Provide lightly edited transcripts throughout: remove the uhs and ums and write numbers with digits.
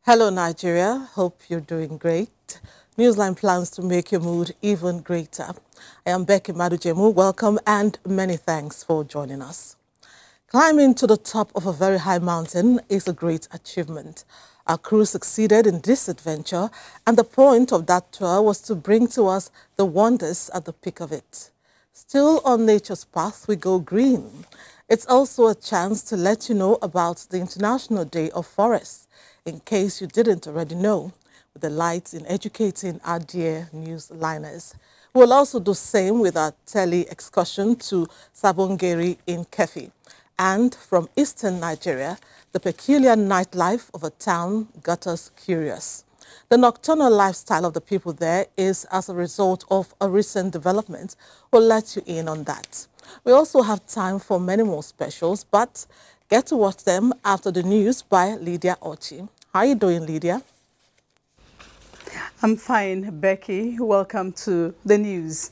Hello, Nigeria. Hope you're doing great. Newsline plans to make your mood even greater. I am Becky Madujemu. Welcome and many thanks for joining us. Climbing to the top of a very high mountain is a great achievement. Our crew succeeded in this adventure, and the point of that tour was to bring to us the wonders at the peak of it. Still on nature's path, we go green. It's also a chance to let you know about the International Day of Forests, in case you didn't already know, with the light in educating our dear newsliners. We'll also do the same with our tele-excursion to Sabongeri in Kefi. And from eastern Nigeria, the peculiar nightlife of a town got us curious. The nocturnal lifestyle of the people there is as a result of a recent development. We'll let you in on that. We also have time for many more specials, but get to watch them after the news by Lydia Ochi. How are you doing, Lydia? I'm fine, Becky. Welcome to the news.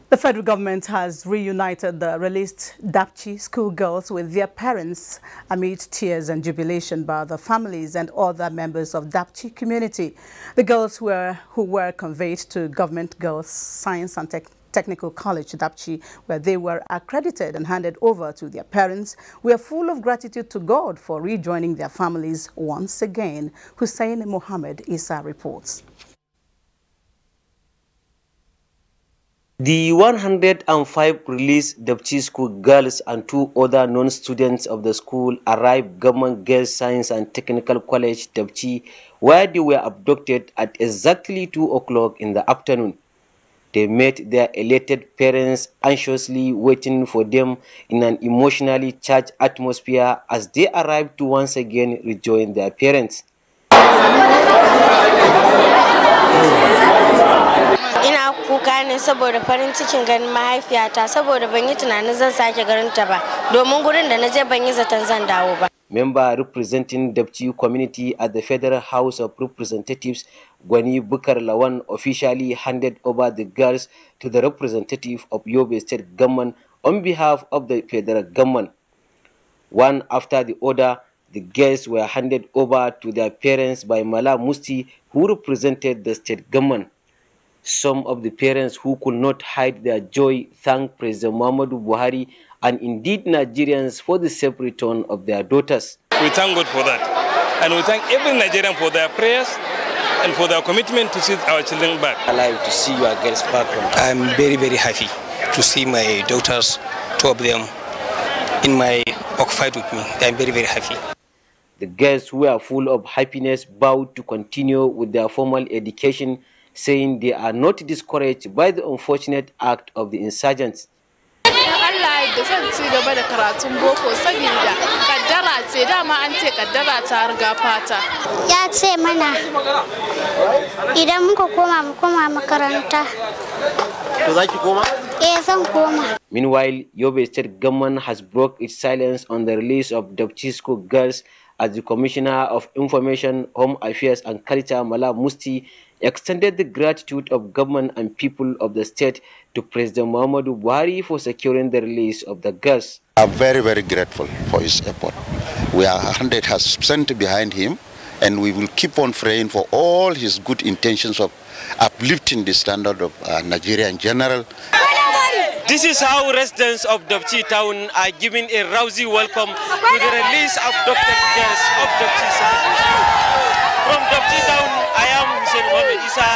The federal government has reunited the released Dapchi schoolgirls with their parents amid tears and jubilation by the families and other members of Dapchi community. The girls who were conveyed to Government Girls Science and Technical College, Dapchi, where they were accredited and handed over to their parents, were full of gratitude to God for rejoining their families once again. Hussein Mohammed Issa reports. The 105 released Dapchi school girls and 2 other non-students of the school arrived Government Girls Science and Technical College, Dapchi, where they were abducted at exactly 2 o'clock in the afternoon. They met their elated parents anxiously waiting for them in an emotionally charged atmosphere as they arrived to once again rejoin their parents. Ina kuka ne saboda farin cikin ganin mahaifiyata saboda ban yi tunanin zan sake garin ta ba domin gurin da naje ban yi zaton zan dawo ba. Member representing Dapchi community at the Federal House of Representatives, Gwani Bukar Lawan, officially handed over the girls to the representative of Yobe State government on behalf of the federal government. One after the other, the girls were handed over to their parents by Mala Musti, who represented the state government. Some of the parents who could not hide their joy thanked President Muhammadu Buhari and indeed Nigerians for the safe return of their daughters. We thank God for that. And we thank every Nigerian for their prayers and for their commitment to see our children back. Alive to see your girls back home. I'm very, very happy to see my daughters, 2 of them, in my occupied with me. I'm very, very happy. The girls who were full of happiness vowed to continue with their formal education, saying they are not discouraged by the unfortunate act of the insurgents. Meanwhile, Yobe State government has broke its silence on the release of Dapchi school girls as the Commissioner of Information, Home Affairs and Culture, Mala Musti, extended the gratitude of government and people of the state to President Muhammadu Buhari for securing the release of the girls. I'm very, very grateful for his effort. We are 100% behind him, and we will keep on praying for all his good intentions of uplifting the standard of Nigeria in general. This is how residents of Dapchi town are giving a rousy welcome to the release of abducted girls of Dapchi Secondary. From Dapchi town, I am Hussein Mohammed Issa,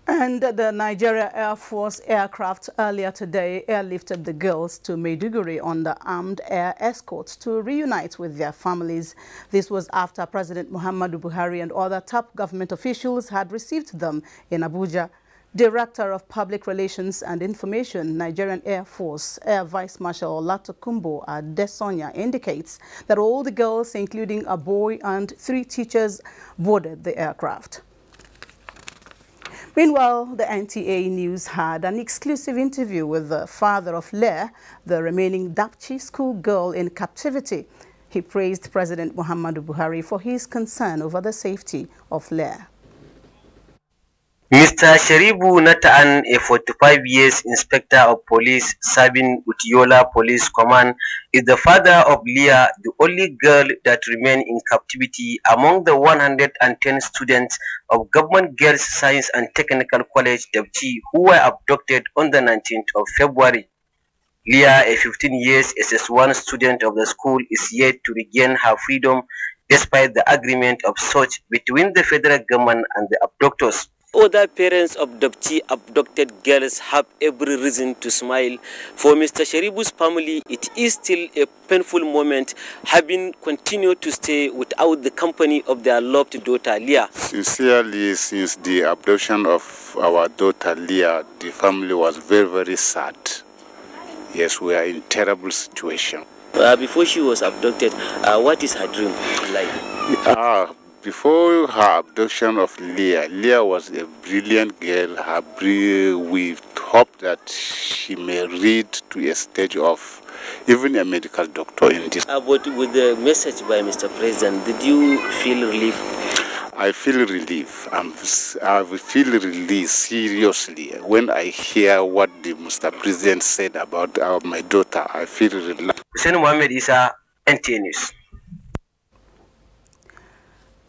And the Nigeria Air Force aircraft earlier today airlifted the girls to Maiduguri on the armed air escort to reunite with their families. This was after President Muhammadu Buhari and other top government officials had received them in Abuja. Director of Public Relations and Information, Nigerian Air Force, Air Vice Marshal Latokumbo Adesonya indicates that all the girls, including a boy and 3 teachers, boarded the aircraft. Meanwhile, the NTA News had an exclusive interview with the father of Leah, the remaining Dapchi schoolgirl in captivity. He praised President Muhammadu Buhari for his concern over the safety of Leah. Mr. Sheribu Nataan, a 45 years inspector of police serving Utiola Police Command, is the father of Leah, the only girl that remained in captivity among the 110 students of Government Girls Science and Technical College, Dapchi, who were abducted on the 19th of February. Leah, a 15 years SS1 student of the school, is yet to regain her freedom despite the agreement of such between the federal government and the abductors. Other parents of Dapchi abducted girls have every reason to smile. For Mr. Sheribu's family, it is still a painful moment, having continued to stay without the company of their loved daughter, Leah. Sincerely, since the abduction of our daughter, Leah, the family was very, very sad. Yes, we are in terrible situation. Before she was abducted, what is her dream like? Before her abduction of Leah, Leah was a brilliant girl. We hope that she may read to a stage of even a medical doctor in this. But with the message by Mr. President, did you feel relief? I feel relief. I feel relief seriously when I hear what the Mr. President said about my daughter. I feel relief. Hussein Mohammed Isa, NTA News.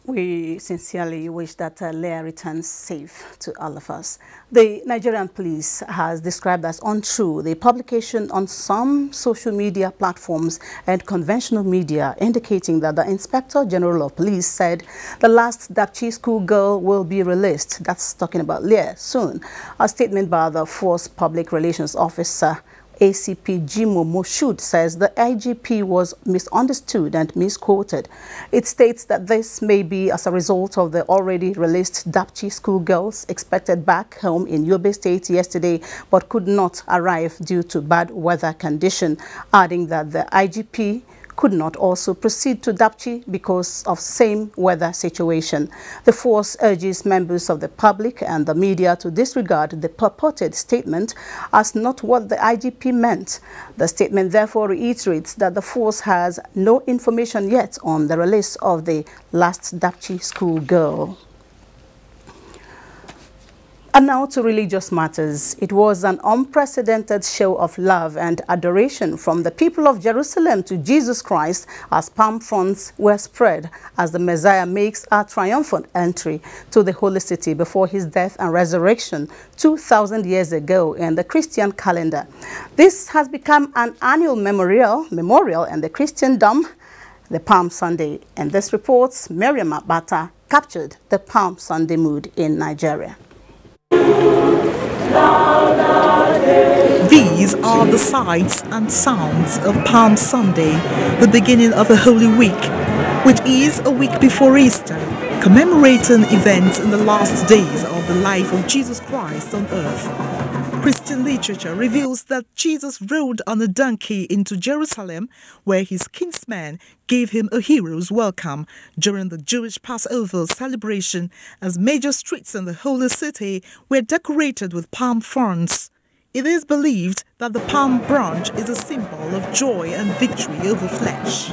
We sincerely wish that Leah returns safe to all of us. The Nigerian Police has described as untrue the publication on some social media platforms and conventional media indicating that the Inspector General of Police said the last Dapchi school girl will be released. That's talking about Leah soon. A statement by the Force Public Relations Officer ACP Jimo Moshood says the IGP was misunderstood and misquoted. It states that this may be as a result of the already released Dapchi schoolgirls expected back home in Edo State yesterday but could not arrive due to bad weather condition, adding that the IGP could not also proceed to Dapchi because of same weather situation. The force urges members of the public and the media to disregard the purported statement as not what the IGP meant. The statement therefore reiterates that the force has no information yet on the release of the last Dapchi school girl. And now to religious matters. It was an unprecedented show of love and adoration from the people of Jerusalem to Jesus Christ as palm fronds were spread as the Messiah makes a triumphant entry to the holy city before his death and resurrection 2,000 years ago in the Christian calendar. This has become an annual memorial in the Christendom, the Palm Sunday. And this reports Miriam Abata captured the Palm Sunday mood in Nigeria. These are the sights and sounds of Palm Sunday, the beginning of a Holy Week, which is a week before Easter, commemorating events in the last days of the life of Jesus Christ on earth. Christian literature reveals that Jesus rode on a donkey into Jerusalem, where his kinsmen gave him a hero's welcome during the Jewish Passover celebration, as major streets in the holy city were decorated with palm fronds. It is believed that the palm branch is a symbol of joy and victory over flesh.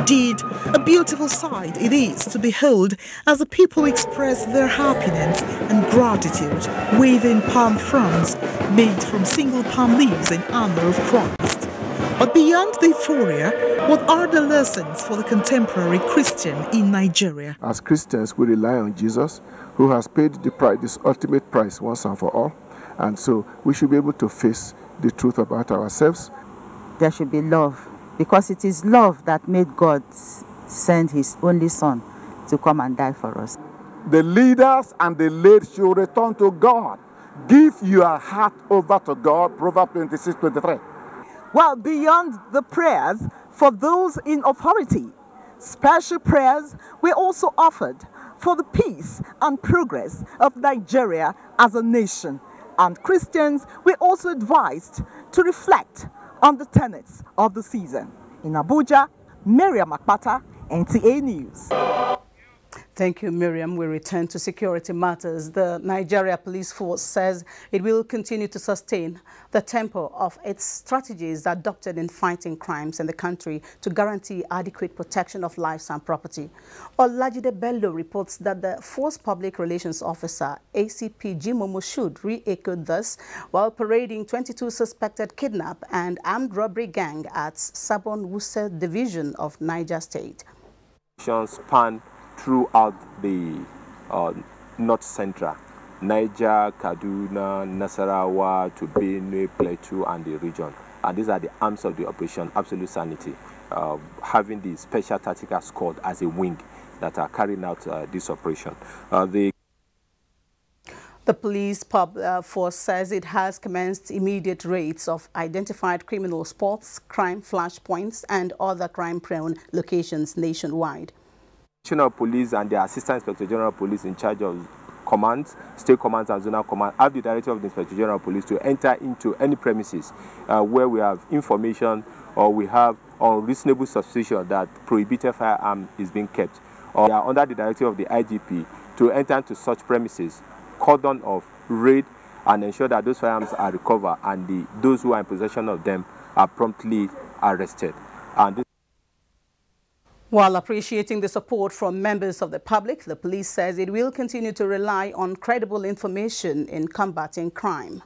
Indeed, a beautiful sight it is to behold as the people express their happiness and gratitude, waving palm fronds made from single palm leaves in honor of Christ. But beyond the euphoria, what are the lessons for the contemporary Christian in Nigeria? As Christians, we rely on Jesus, who has paid the price, this ultimate price once and for all. And so we should be able to face the truth about ourselves. There should be love, because it is love that made God send his only son to come and die for us. The leaders and the led should return to God. Give your heart over to God, Proverbs 26:23. Well, beyond the prayers for those in authority, special prayers were also offered for the peace and progress of Nigeria as a nation. And Christians were also advised to reflect on the tenets of the season. In Abuja, Miriam Akpata, NTA News. Thank you, Miriam. We return to security matters. The Nigeria Police Force says it will continue to sustain the tempo of its strategies adopted in fighting crimes in the country to guarantee adequate protection of lives and property. Olajide Bello reports that the Force Public Relations Officer, ACP Jimo Moshood, re-echoed this while parading 22 suspected kidnap and armed robbery gang at Sabon Wuse Division of Niger State. Span throughout the North Central, Niger, Kaduna, Nasarawa to Benue, Plateau, and the region. And these are the arms of the operation Absolute Sanity, having the Special Tactical Squad as a wing that are carrying out this operation. The police force says it has commenced immediate raids of identified criminal spots, crime flashpoints, and other crime-prone locations nationwide. National Police and the Assistant Inspector General Police in charge of commands, state commands and zonal command have the directive of the Inspector General Police to enter into any premises where we have information or we have unreasonable suspicion that prohibited firearm is being kept. Or we are under the directive of the IGP to enter into such premises, cordon of raid, and ensure that those firearms are recovered and those who are in possession of them are promptly arrested. And while appreciating the support from members of the public, the police says it will continue to rely on credible information in combating crime.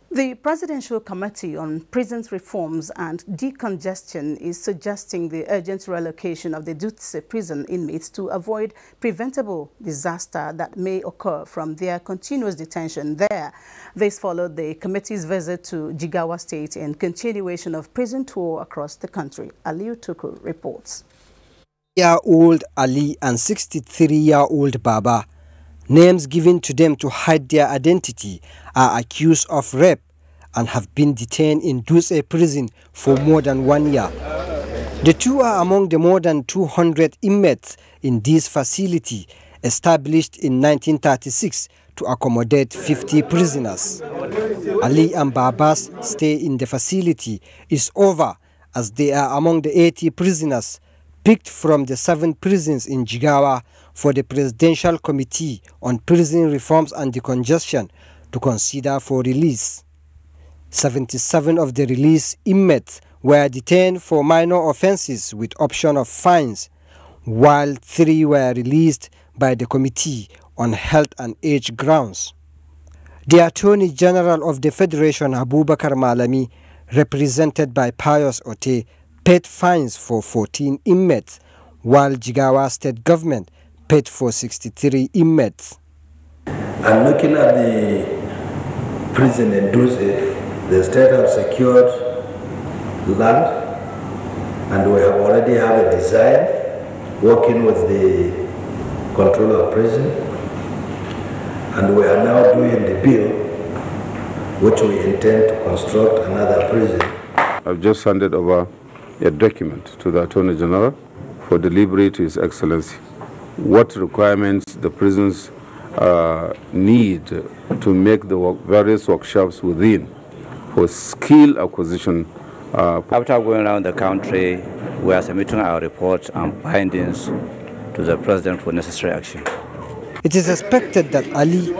The Presidential Committee on Prisons Reforms and Decongestion is suggesting the urgent relocation of the Dutse prison inmates to avoid preventable disaster that may occur from their continuous detention there. This followed the committee's visit to Jigawa State in continuation of prison tour across the country. Aliu Tukur reports. 60-year-old Ali and 63-year-old Baba, names given to them to hide their identity, are accused of rape and have been detained in Dutse prison for more than 1 year. The two are among the more than 200 inmates in this facility, established in 1936 to accommodate 50 prisoners. Ali and Baba's stay in the facility is over, as they are among the 80 prisoners picked from the 7 prisons in Jigawa for the Presidential Committee on Prison Reforms and Decongestion to consider for release. 77 of the released inmates were detained for minor offenses with option of fines, while 3 were released by the Committee on Health and Age grounds. The Attorney General of the Federation, Abubakar Malami, represented by Pius Ote, paid fines for 14 inmates, while Jigawa State Government paid for 63 inmates. And looking at the prison in Dutse, the state have secured land, and we have already have a design working with the controller of prison, and we are now doing the bill which we intend to construct another prison. I've just handed over a document to the Attorney General for delivery to His Excellency. What requirements the prisons need to make the various workshops within for skill acquisition. After going around the country, we are submitting our reports and findings to the President for necessary action. It is expected that Ali,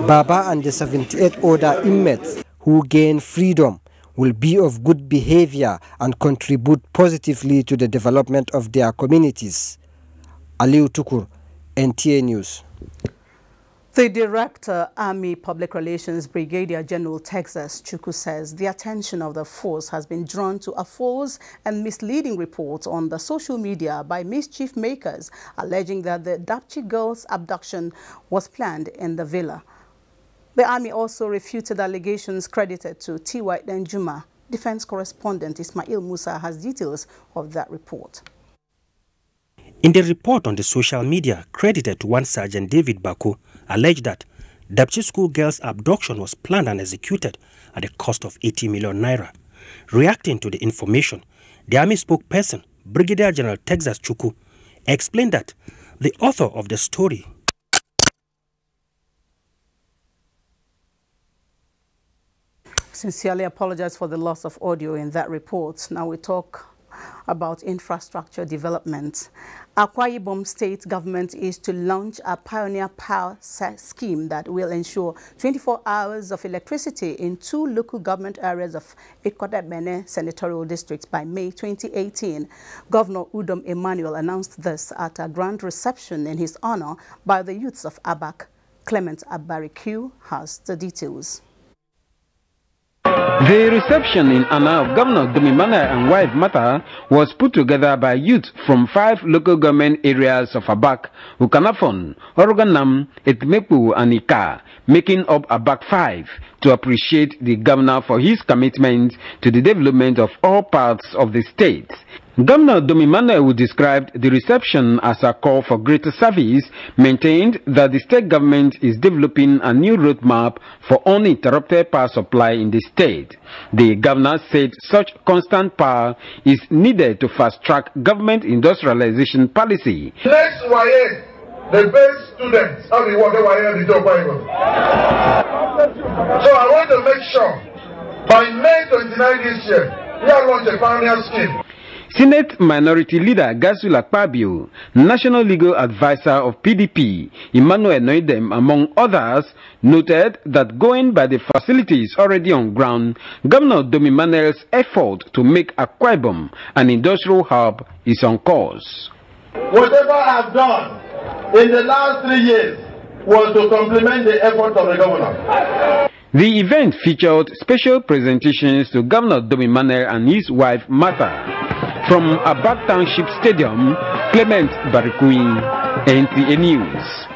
Baba and the 78 other inmates who gain freedom will be of good behavior and contribute positively to the development of their communities. Aliu Tukur, NTA News. The Director, Army Public Relations, Brigadier General Texas Chukwu, says the attention of the force has been drawn to a false and misleading report on the social media by mischief makers, alleging that the Dapchi girls' abduction was planned in the villa. The Army also refuted allegations credited to T.Y. Denjuma. Defense correspondent Ismail Musa has details of that report. In the report on the social media credited to one Sergeant David Bako, alleged that Dapchi school girls' abduction was planned and executed at a cost of 80 million naira. Reacting to the information, the Army spokesperson, Brigadier General Texas Chukwu, explained that the author of the story sincerely apologize for the loss of audio in that report. Now we talk about infrastructure development. Akwa Ibom State government is to launch a pioneer power scheme that will ensure 24 hours of electricity in 2 local government areas of Ikotebene senatorial districts by May 2018. Governor Udom Emmanuel announced this at a grand reception in his honor by the youths of Abak. Clement Abariku has the details. The reception in honor of Governor Domimana and wife Mata was put together by youth from 5 local government areas of Abak, Ukanafon, Oroganam, Etmepu and Ika, making up Abak 5, to appreciate the governor for his commitment to the development of all parts of the state. Governor Domimana described the reception as a call for greater service, maintained that the state government is developing a new roadmap for uninterrupted power supply in the state. The governor said such constant power is needed to fast-track government industrialization policy. Next YA, the best students have been working YA the job Bible. So I want to make sure by May 29 this year, we are launching a pioneer scheme. Senate Minority Leader Gasula Kpabio, National Legal Advisor of PDP, Emmanuel Noidem, among others, noted that going by the facilities already on ground, Governor Domimane's effort to make Akwa Ibom an industrial hub is on course. Whatever I've done in the last 3 years was to complement the effort of the governor. The event featured special presentations to Governor Domimane and his wife Martha. From Abak Township Stadium, Clement Barikui, NTA News.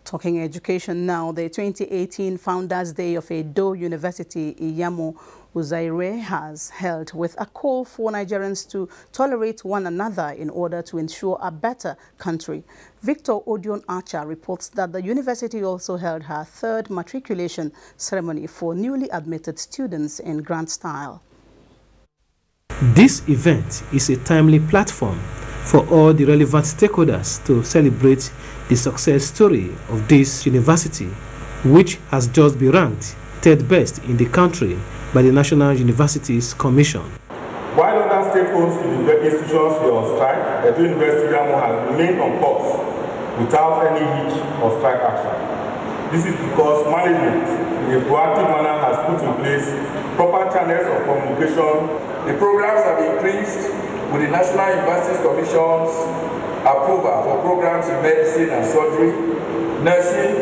Talking education now, the 2018 Founders Day of Edo University, Iyamo Uzaire, has held with a call for Nigerians to tolerate one another in order to ensure a better country. Victor Odion Archer reports that the university also held her 3rd matriculation ceremony for newly admitted students in grand style. This event is a timely platform for all the relevant stakeholders to celebrate the success story of this university, which has just been ranked 3rd best in the country by the National Universities Commission. While other stakeholders in the institutions were on strike, Edo University has remained on course without any hitch or strike action. This is because management, in a proactive manner, has put in place proper channels of communication. The programs have increased with the National Universities Commission's approval for programs in medicine and surgery, nursing,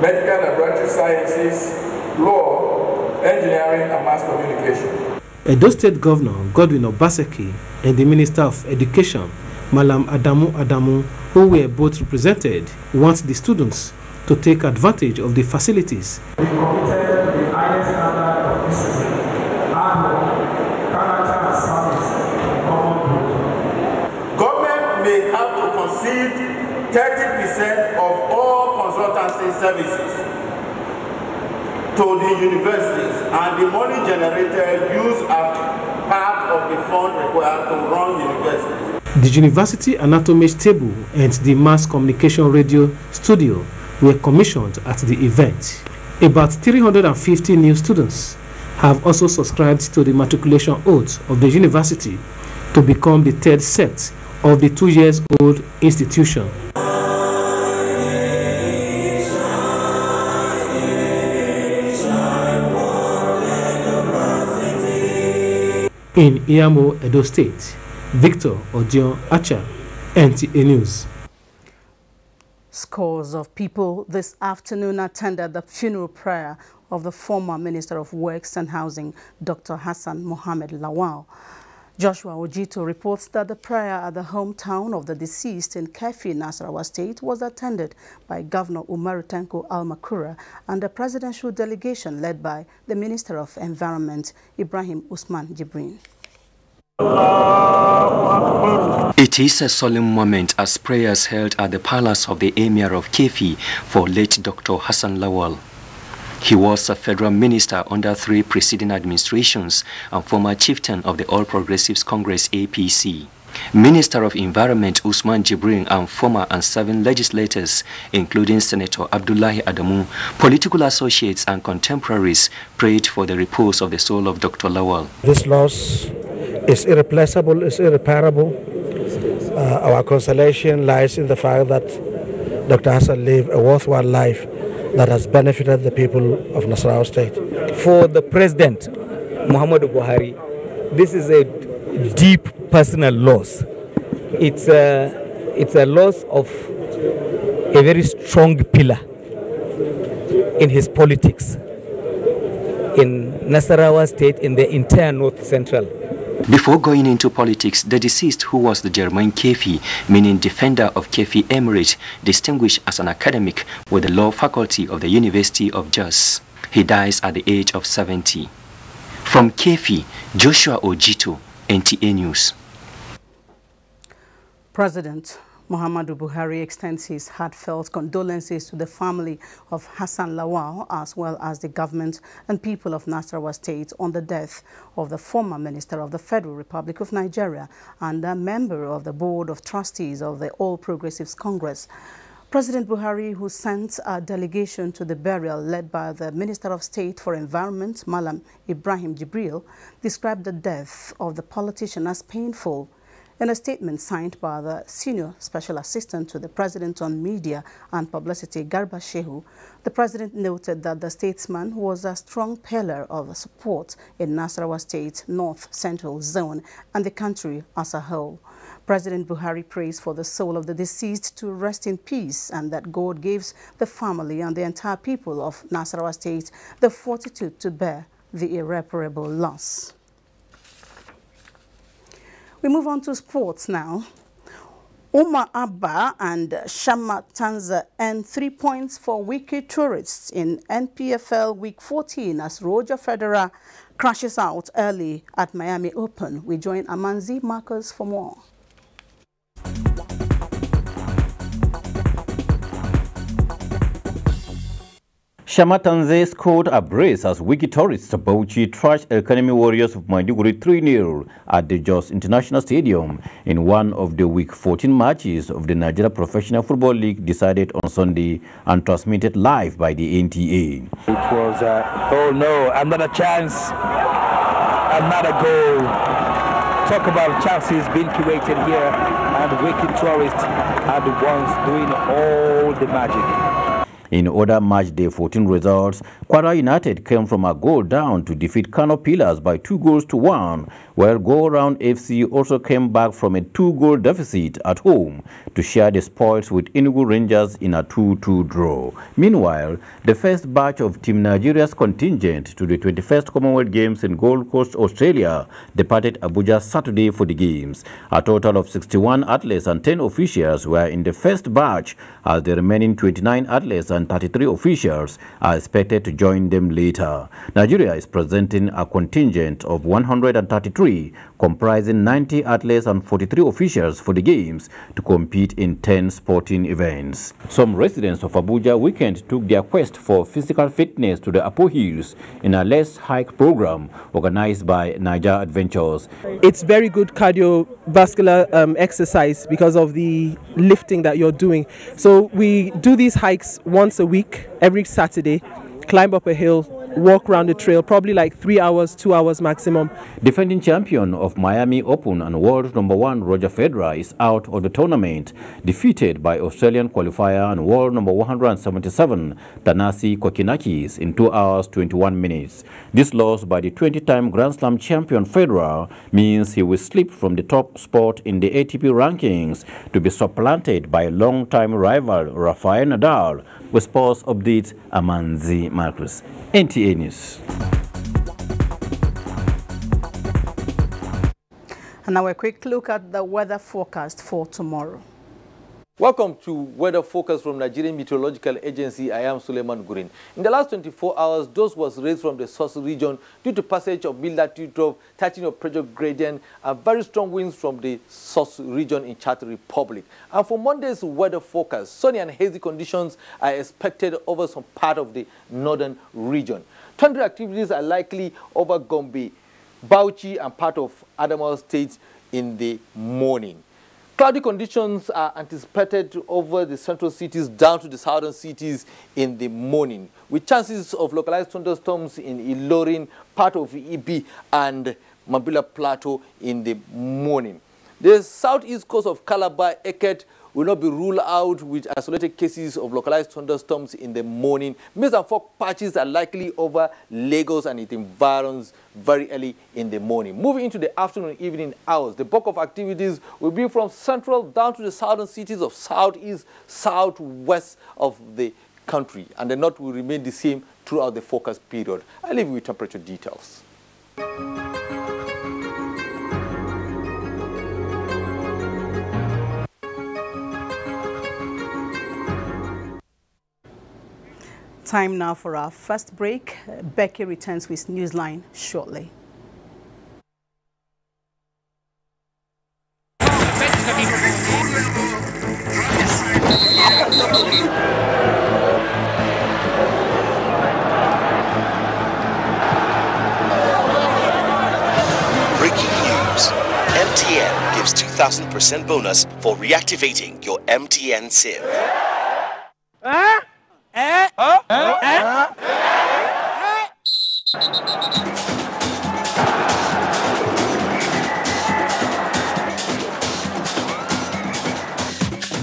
medical and laboratory sciences, law, engineering and mass communication. Edo State Governor Godwin Obaseki and the Minister of Education, Malam Adamu, who were both represented, want the students to take advantage of the facilities. We committed the highest standard of discipline, hard work, character and service in common good. Government may have to concede 30% of all consultancy services to the universities, and the money generated used as part of the fund required to run universities. The university anatomist table and the mass communication radio studio were commissioned at the event. About 350 new students have also subscribed to the matriculation oath of the university to become the 3rd set of the 2-year-old institution. In Iyamo, Edo State, Victor Odion Archer, NTA News. Scores of people this afternoon attended the funeral prayer of the former Minister of Works and Housing, Dr. Hassan Mohammed Lawal. Joshua Ojito reports that the prayer at the hometown of the deceased in Kefi, Nasarawa State, was attended by Governor Umaru Tanko Al-Makura and a presidential delegation led by the Minister of Environment, Ibrahim Usman Jibrin. It is a solemn moment as prayers held at the palace of the Emir of Kefi for late Dr. Hassan Lawal. He was a federal minister under 3 preceding administrations and former chieftain of the All Progressives Congress APC. Minister of Environment Usman Jibrin and former and 7 legislators, including Senator Abdullahi Adamu, political associates and contemporaries, prayed for the repose of the soul of Dr. Lawal. This loss is irreplaceable, is irreparable. Our consolation lies in the fact that Dr. Hassan lived a worthwhile life that has benefited the people of Nasarawa State. For the President, Muhammadu Buhari, this is a deep personal loss. It's a loss of a very strong pillar in his politics in Nasarawa State, in the entire North Central. Before going into politics, the deceased, who was the German Kefi, meaning defender of Kefi Emirate, distinguished as an academic with the law faculty of the University of Jos. He dies at the age of 70. From Kefi, Joshua Ojito, NTA News. President Muhammadu Buhari extends his heartfelt condolences to the family of Hassan Lawal, as well as the government and people of Nasarawa State, on the death of the former Minister of the Federal Republic of Nigeria and a member of the Board of Trustees of the All Progressives Congress. President Buhari, who sent a delegation to the burial led by the Minister of State for Environment, Malam Ibrahim Jibril, described the death of the politician as painful. In a statement signed by the Senior Special Assistant to the President on Media and Publicity, Garba Shehu, the President noted that the statesman was a strong pillar of support in Nasarawa State North Central Zone and the country as a whole. President Buhari prays for the soul of the deceased to rest in peace and that God gives the family and the entire people of Nasarawa State the fortitude to bear the irreparable loss. We move on to sports now. Umar Abba and Shama Tanza earned 3 points for Wiki tourists in NPFL Week 14 as Roger Federer crashes out early at Miami Open. We join Amanzi Marcus for more. Shamatanze scored a brace as Wiki tourists Bauchi trashed Academy Warriors of Maiduguri 3-0 at the Jos International Stadium in one of the Week 14 matches of the Nigeria Professional Football League decided on Sunday and transmitted live by the NTA. It was, oh no, another chance, another goal. Talk about chances being created here, and Wiki tourists are the ones doing all the magic. In other match day 14 results, Kwara United came from a goal down to defeat Kano Pillars by 2-1, while Go Round FC also came back from a 2-goal deficit at home to share the spoils with Enugu Rangers in a 2-2 draw. Meanwhile, the first batch of Team Nigeria's contingent to the 21st Commonwealth Games in Gold Coast, Australia, departed Abuja Saturday for the Games. A total of 61 athletes and 10 officials were in the first batch, as the remaining 29 athletes and 33 officials are expected to join them later. Nigeria is presenting a contingent of 133, comprising 90 athletes and 43 officials for the Games to compete in 10 sporting events. Some residents of Abuja weekend took their quest for physical fitness to the Apo Hills in a Let's Hike program organized by Niger Adventures. It's very good cardiovascular exercise because of the lifting that you're doing. So we do these hikes once a week, every Saturday, climb up a hill, walk around the trail, probably like 3 hours, 2 hours maximum. Defending champion of Miami Open and world #1 Roger Federer is out of the tournament, defeated by Australian qualifier and world number 177 Thanasi Kokinakis in 2 hours 21 minutes. This loss by the 20-time Grand Slam champion Federer means he will slip from the top spot in the ATP rankings to be supplanted by long-time rival Rafael Nadal. With sports updates, Amanzi Marcus, NTA News. And now a quick look at the weather forecast for tomorrow. Welcome to Weather Focus from Nigerian Meteorological Agency. I am Suleiman Gurin. In the last 24 hours, dust was raised from the source region due to passage of mid-latitude trough, tightening of pressure gradient, and very strong winds from the source region in Czech Republic. And for Monday's weather forecast, sunny and hazy conditions are expected over some part of the northern region. Thundery activities are likely over Gombe, Bauchi, and part of Adamawa State in the morning. Cloudy conditions are anticipated over the central cities down to the southern cities in the morning, with chances of localized thunderstorms in Ilorin, part of Ibi, and Mambila Plateau in the morning. The southeast coast of Calabar, Eket, will not be ruled out with isolated cases of localized thunderstorms in the morning. Mist and fog patches are likely over Lagos and its environs very early in the morning. Moving into the afternoon and evening hours, the bulk of activities will be from central down to the southern cities of southeast, southwest of the country, and the north will remain the same throughout the forecast period. I leave you with temperature details. Time now for our first break. Becky returns with Newsline shortly. Breaking news. MTN gives 2,000% bonus for reactivating your MTN SIM.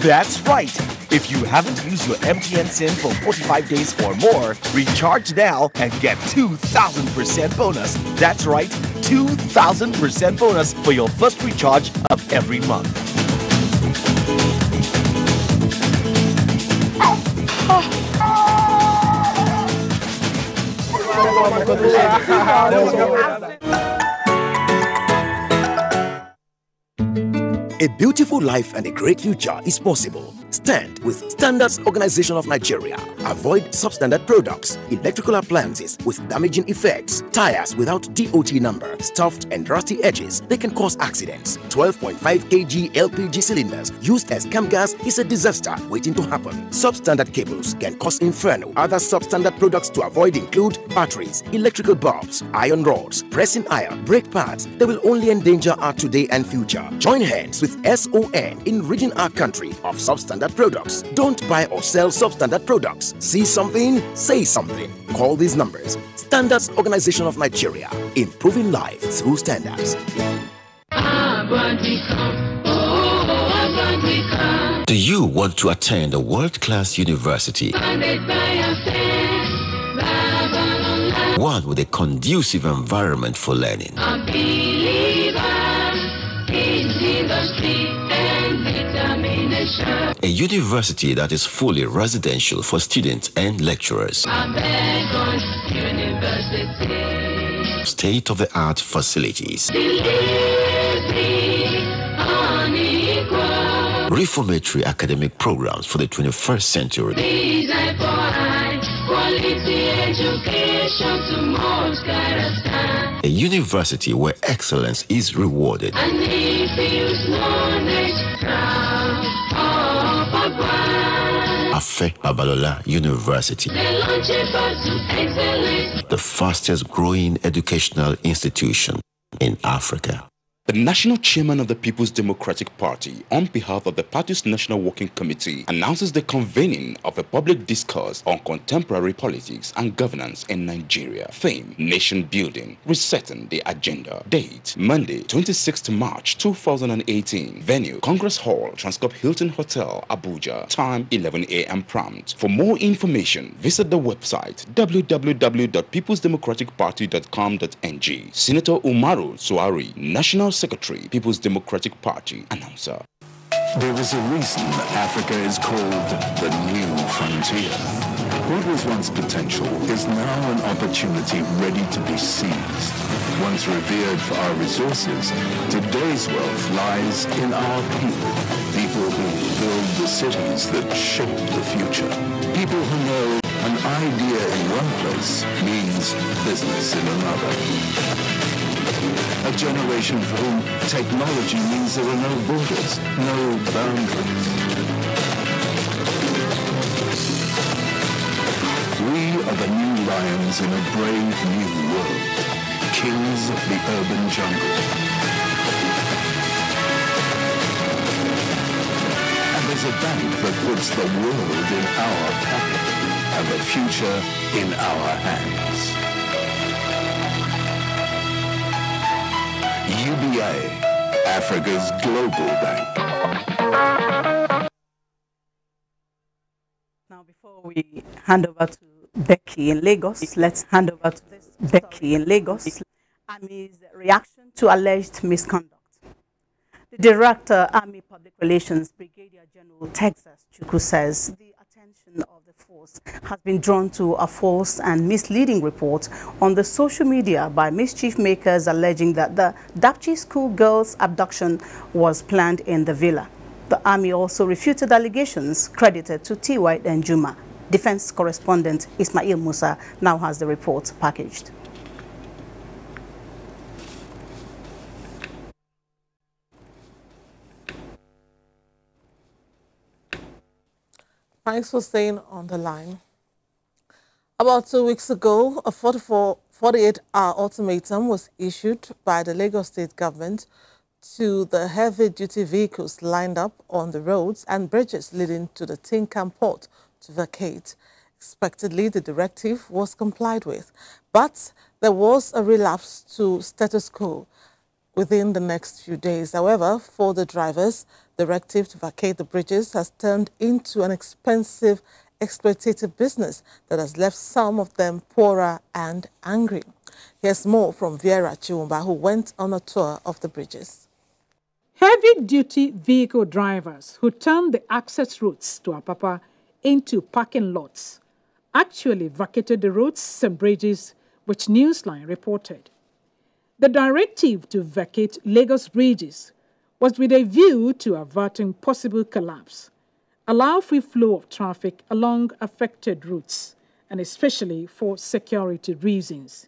That's right. If you haven't used your MTN SIM for 45 days or more, recharge now and get 2,000% bonus. That's right, 2,000% bonus for your first recharge of every month. A beautiful life and a great future is possible. Stand with Standards Organization of Nigeria. Avoid substandard products, electrical appliances with damaging effects, tires without DOT number, stuffed and rusty edges. They can cause accidents. 12.5 kg LPG cylinders used as cam gas is a disaster waiting to happen. Substandard cables can cause inferno. Other substandard products to avoid include batteries, electrical bulbs, iron rods, pressing iron, brake pads. They will only endanger our today and future. Join hands with SON in ridding our country of substandard products. Don't buy or sell substandard products. See something? Say something. Call these numbers. Standards Organization of Nigeria. Improving life through standards. Do you want to attend a world-class university? One with a conducive environment for learning. A university that is fully residential for students and lecturers. State-of-the-art facilities. Reformatory academic programs for the 21st century. A university where excellence is rewarded. Afe Babalola University, the fastest growing educational institution in Africa. The National Chairman of the People's Democratic Party, on behalf of the party's National Working Committee, announces the convening of a public discourse on contemporary politics and governance in Nigeria. Theme: Nation Building, Resetting the Agenda. Date: Monday, 26th March 2018. Venue: Congress Hall, Transcorp Hilton Hotel, Abuja. Time: 11 a.m. prompt. For more information, visit the website www.peoplesdemocraticparty.com.ng. Senator Umaru Suari, National Secretary, People's Democratic Party, announcer. There is a reason Africa is called the new frontier. What was once potential is now an opportunity ready to be seized. Once revered for our resources, today's wealth lies in our people. People who build the cities that shape the future. People who know an idea in one place means business in another. A generation for whom technology means there are no borders, no boundaries. We are the new lions in a brave new world, kings of the urban jungle. And there's a bank that puts the world in our pocket and the future in our hands. NTA, Africa's global bank. Now, before we hand over to Becky in Lagos, let's hand over to this Becky in Lagos. Army's reaction to alleged misconduct. The Director, Army Public Relations, Brigadier General Texas Chukwu, says the attention of the force has been drawn to a false and misleading report on the social media by mischief makers alleging that the Dapchi school girls' abduction was planned in the villa. The Army also refuted allegations credited to T.Y. Denjuma. Defense correspondent Ismail Musa now has the report packaged. Thanks for staying on the line. About 2 weeks ago, a 48-hour ultimatum was issued by the Lagos State government to the heavy-duty vehicles lined up on the roads and bridges leading to the Tinkan port to vacate. Expectedly, the directive was complied with, but there was a relapse to status quo within the next few days. However, for the drivers, the directive to vacate the bridges has turned into an expensive, exploitative business that has left some of them poorer and angry. Here's more from Vera Chiumba, who went on a tour of the bridges. Heavy-duty vehicle drivers who turned the access routes to Apapa into parking lots actually vacated the roads and bridges, which Newsline reported. The directive to vacate Lagos bridges was with a view to averting possible collapse, allow free flow of traffic along affected routes, and especially for security reasons.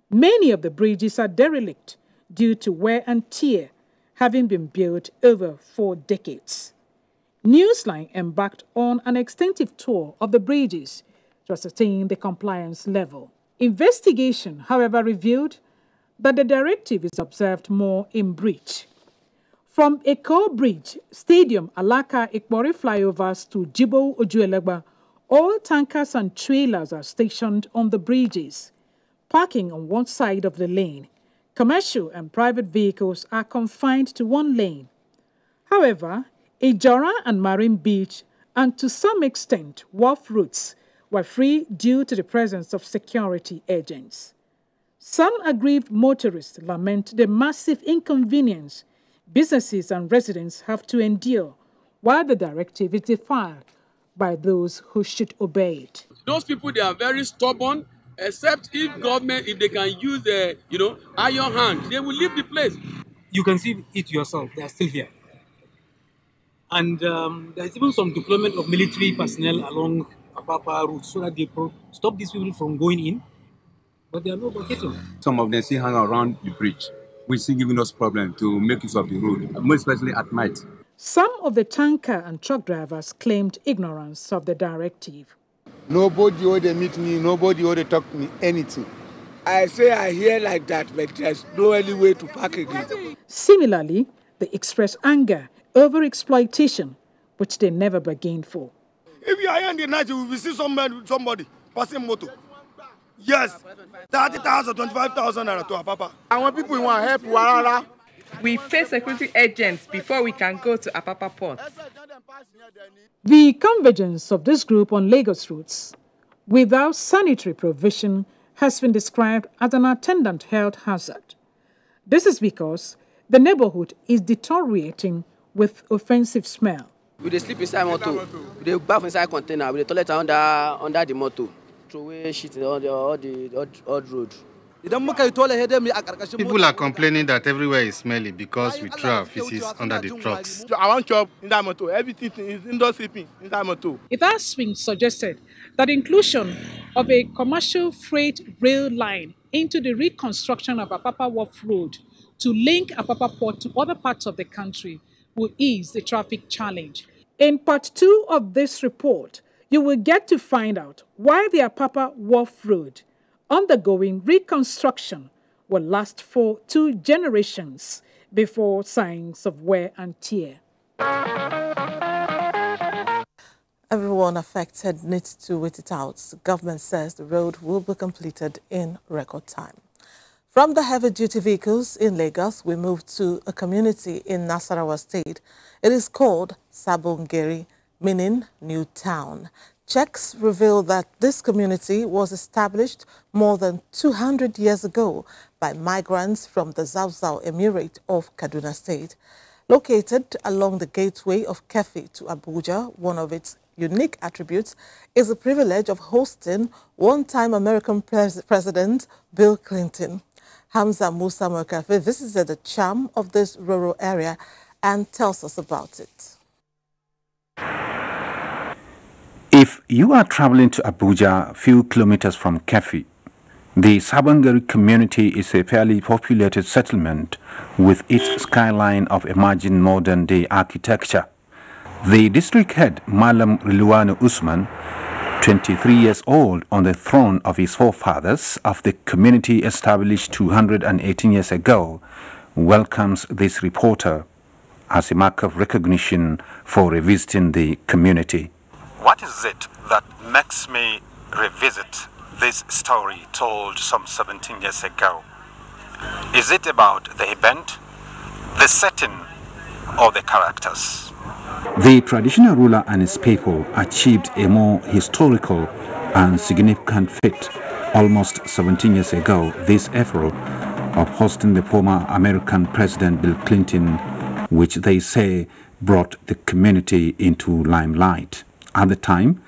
Many of the bridges are derelict due to wear and tear, having been built over 4 decades. Newsline embarked on an extensive tour of the bridges to ascertain the compliance level. Investigation, however, revealed that the directive is observed more in breach. From Eko Bridge, Stadium, Alaka, Ikbori flyovers to Jibo Ojuelegba, all tankers and trailers are stationed on the bridges, parking on one side of the lane. Commercial and private vehicles are confined to one lane. However, Ijora and Marine Beach, and to some extent wharf routes, were free due to the presence of security agents. Some aggrieved motorists lament the massive inconvenience businesses and residents have to endure while the directive is defied by those who should obey it. Those people, they are very stubborn, except if they can use iron hand, they will leave the place. You can see it yourself, they are still here. And there's even some deployment of military personnel along Apapa route so that they stop these people from going in, but they are not vacating. Some of them still hang around the bridge, which is giving us problems to make use of the road, most especially at night. Some of the tanker and truck drivers claimed ignorance of the directive. Nobody ought to meet me, nobody ought to talk to me anything. I say I hear like that, but there's no any way to park again. Similarly, they express anger over exploitation, which they never bargained for. If you are here in the night, you will see somebody passing motor. Yes, 30,000, 25,000 naira to Apapa. And when people want help, Warara. We face security agents before we can go to Apapa port. The convergence of this group on Lagos routes without sanitary provision has been described as an attendant health hazard. This is because the neighborhood is deteriorating with offensive smell. We dey sleep inside motor, we dey bath inside container, we dey toilet under the motor. Throw away shit on the road. People are complaining that everywhere is smelly because we throw our feces under the trucks. I want job in that motor. Everything is indoor sleeping in that motor. It has been suggested that inclusion of a commercial freight rail line into the reconstruction of Apapa Wharf Road to link Apapa Port to other parts of the country will ease the traffic challenge. In part 2 of this report, you will get to find out why the Apapa Wharf Road undergoing reconstruction will last for 2 generations before signs of wear and tear. Everyone affected needs to wait it out. The government says the road will be completed in record time. From the heavy-duty vehicles in Lagos, we move to a community in Nasarawa State. It is called Sabongeri, meaning New Town. Checks reveal that this community was established more than 200 years ago by migrants from the Zauzau Emirate of Kaduna State. Located along the gateway of Kefi to Abuja, one of its unique attributes is the privilege of hosting one-time American President Bill Clinton. Hamza Musa Mokafe visited the charm of this rural area and tells us about it. If you are traveling to Abuja, a few kilometers from Kefi, the Sabongeri community is a fairly populated settlement with its skyline of emerging modern-day architecture. The district head, Malam Rilwanu Usman, 23 years old on the throne of his forefathers of the community established 218 years ago, welcomes this reporter as a mark of recognition for revisiting the community. What is it that makes me revisit this story told some 17 years ago? Is it about the event, the setting, or the characters? The traditional ruler and his people achieved a more historical and significant feat almost 17 years ago this April of hosting the former American President Bill Clinton, which they say brought the community into limelight. At the time,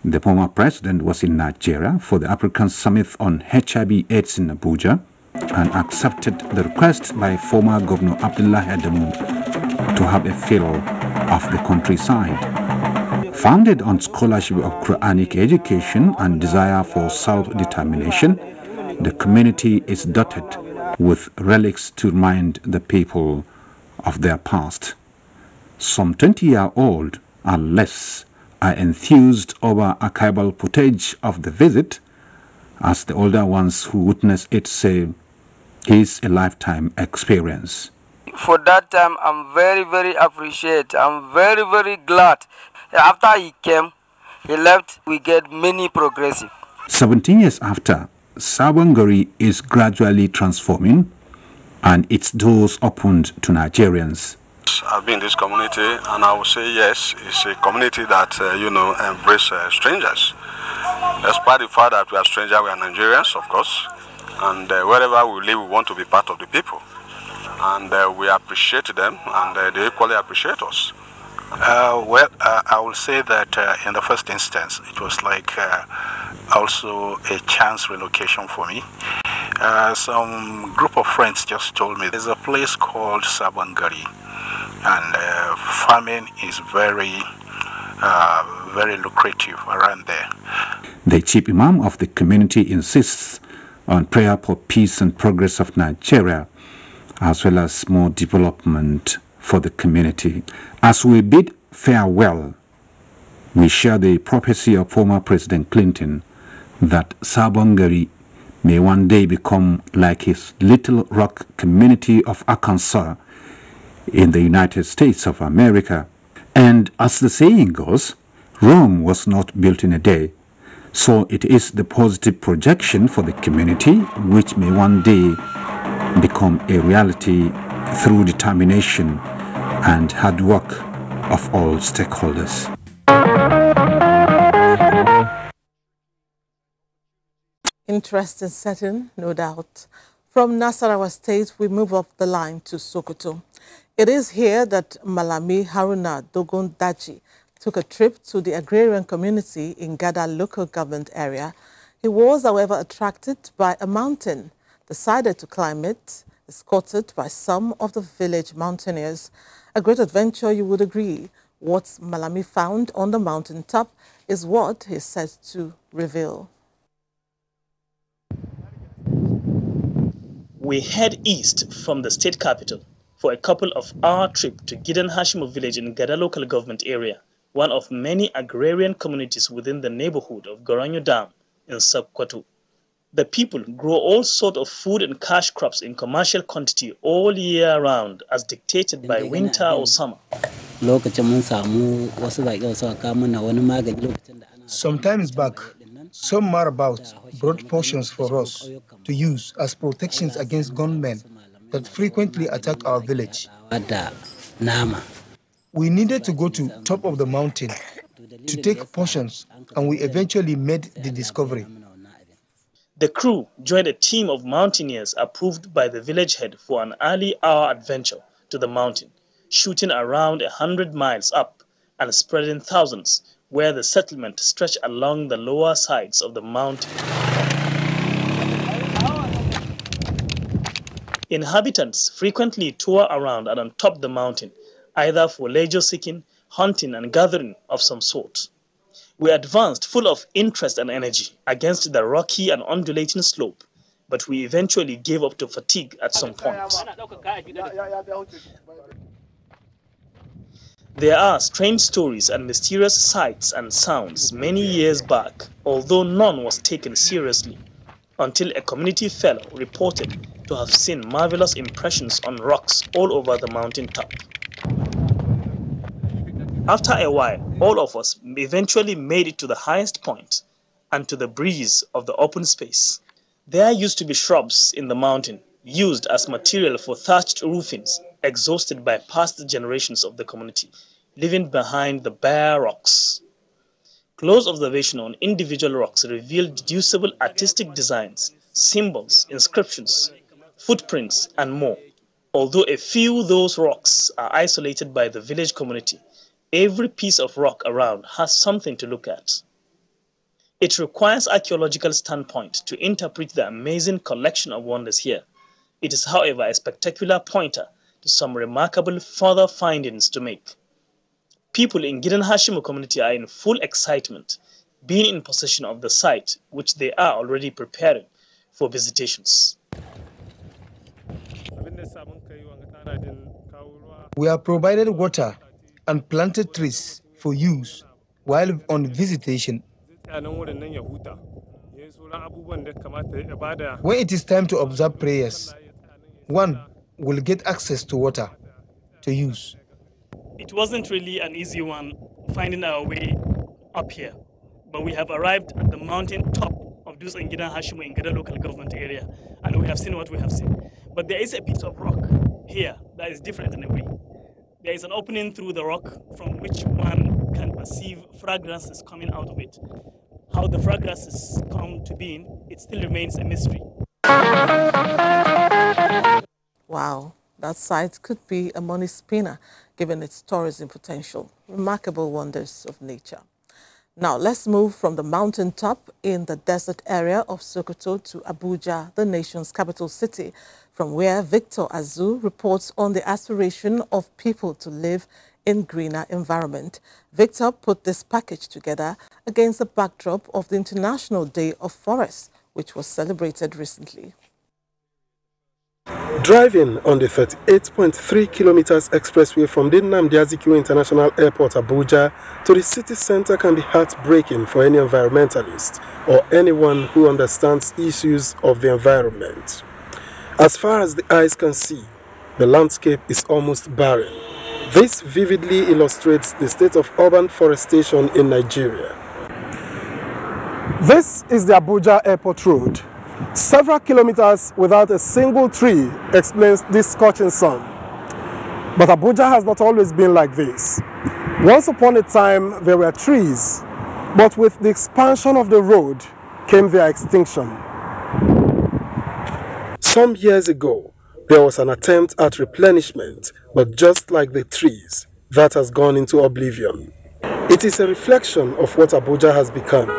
the former president was in Nigeria for the African Summit on HIV/AIDS in Abuja and accepted the request by former Governor Abdullah Adamu to have a feel of the countryside. Founded on scholarship of Quranic education and desire for self-determination, the community is dotted with relics to remind the people of their past. Some 20-year-old or less are enthused over archival footage of the visit, as the older ones who witnessed it say it's a lifetime experience. For that time, I'm very appreciate. I'm very glad. After he came, he left, we get many progressive. 17 years after, Sabongeri is gradually transforming and its doors opened to Nigerians. I've been in this community, and I would say yes, it's a community that, embraces strangers. Despite the fact that we are strangers, we are Nigerians, of course, and wherever we live, we want to be part of the people. And we appreciate them, and they equally appreciate us. I will say that in the first instance, it was like also a chance relocation for me. Some group of friends just told me there's a place called Sabongeri, and farming is very lucrative around there. The chief imam of the community insists on prayer for peace and progress of Nigeria, as well as more development for the community. As we bid farewell, we share the prophecy of former President Clinton that Sabongeri may one day become like his Little Rock community of Arkansas in the United States of America. And as the saying goes, Rome was not built in a day. So it is the positive projection for the community which may one day become a reality through determination and hard work of all stakeholders. Interesting setting, no doubt. From Nasarawa State, we move up the line to Sokoto. It is here that Malami Haruna Dogon Daji took a trip to the agrarian community in Gada local government area. He was, however, attracted by a mountain, decided to climb it, escorted by some of the village mountaineers. A great adventure, you would agree. What Malami found on the mountaintop is what he's said to reveal. We head east from the state capital for a couple of hour trip to Gidan Hashimo village in Gada local government area, one of many agrarian communities within the neighborhood of Goranyo Dam in Sokoto. The people grow all sorts of food and cash crops in commercial quantity all year round as dictated by winter or summer. Sometimes back, Some marabout brought portions for us to use as protections against gunmen that frequently attack our village. We needed to go to top of the mountain to take portions, and we eventually made the discovery. The crew joined a team of mountaineers approved by the village head for an early hour adventure to the mountain, shooting around 100 miles up and spreading thousands, where the settlement stretched along the lower sides of the mountain. Inhabitants frequently tour around and on top the mountain, either for leisure seeking, hunting and gathering of some sort. We advanced full of interest and energy against the rocky and undulating slope, but we eventually gave up to fatigue at some point. There are strange stories and mysterious sights and sounds many years back, although none was taken seriously, until a community fellow reported to have seen marvelous impressions on rocks all over the mountain top. After a while, all of us eventually made it to the highest point and to the breeze of the open space. There used to be shrubs in the mountain, used as material for thatched roofings, exhausted by past generations of the community, leaving behind the bare rocks. Close observation on individual rocks revealed deducible artistic designs, symbols, inscriptions, footprints, and more. Although a few of those rocks are isolated by the village community, every piece of rock around has something to look at. It requires archaeological standpoint to interpret the amazing collection of wonders here. It is, however, a spectacular pointer to some remarkable further findings to make. People in Gidan Hashimu community are in full excitement, being in possession of the site, which they are already preparing for visitations. We are provided water and planted trees for use while on visitation. When it is time to observe prayers, one will get access to water to use. It wasn't really an easy one finding our way up here, but we have arrived at the mountain top of Dus and Gidan Hashimu in Gada local government area, and we have seen what we have seen. But there is a piece of rock here that is different in a way. There is an opening through the rock from which one can perceive fragrances coming out of it. How the fragrances come to being, it still remains a mystery. Wow, that site could be a money spinner given its tourism potential. Remarkable wonders of nature. Now let's move from the mountaintop in the desert area of Sokoto to Abuja, the nation's capital city, from where Victor Azu reports on the aspiration of people to live in greener environment. Victor put this package together against the backdrop of the International Day of Forests, which was celebrated recently. Driving on the 38.3 kilometers expressway from the Nnamdi Azikiwe International Airport, Abuja, to the city center can be heartbreaking for any environmentalist or anyone who understands issues of the environment. As far as the eyes can see, the landscape is almost barren. This vividly illustrates the state of urban forestation in Nigeria. This is the Abuja Airport Road. Several kilometers without a single tree explains this scorching sun. But Abuja has not always been like this. Once upon a time, there were trees, but with the expansion of the road came their extinction. Some years ago, there was an attempt at replenishment, but just like the trees, that has gone into oblivion. It is a reflection of what Abuja has become.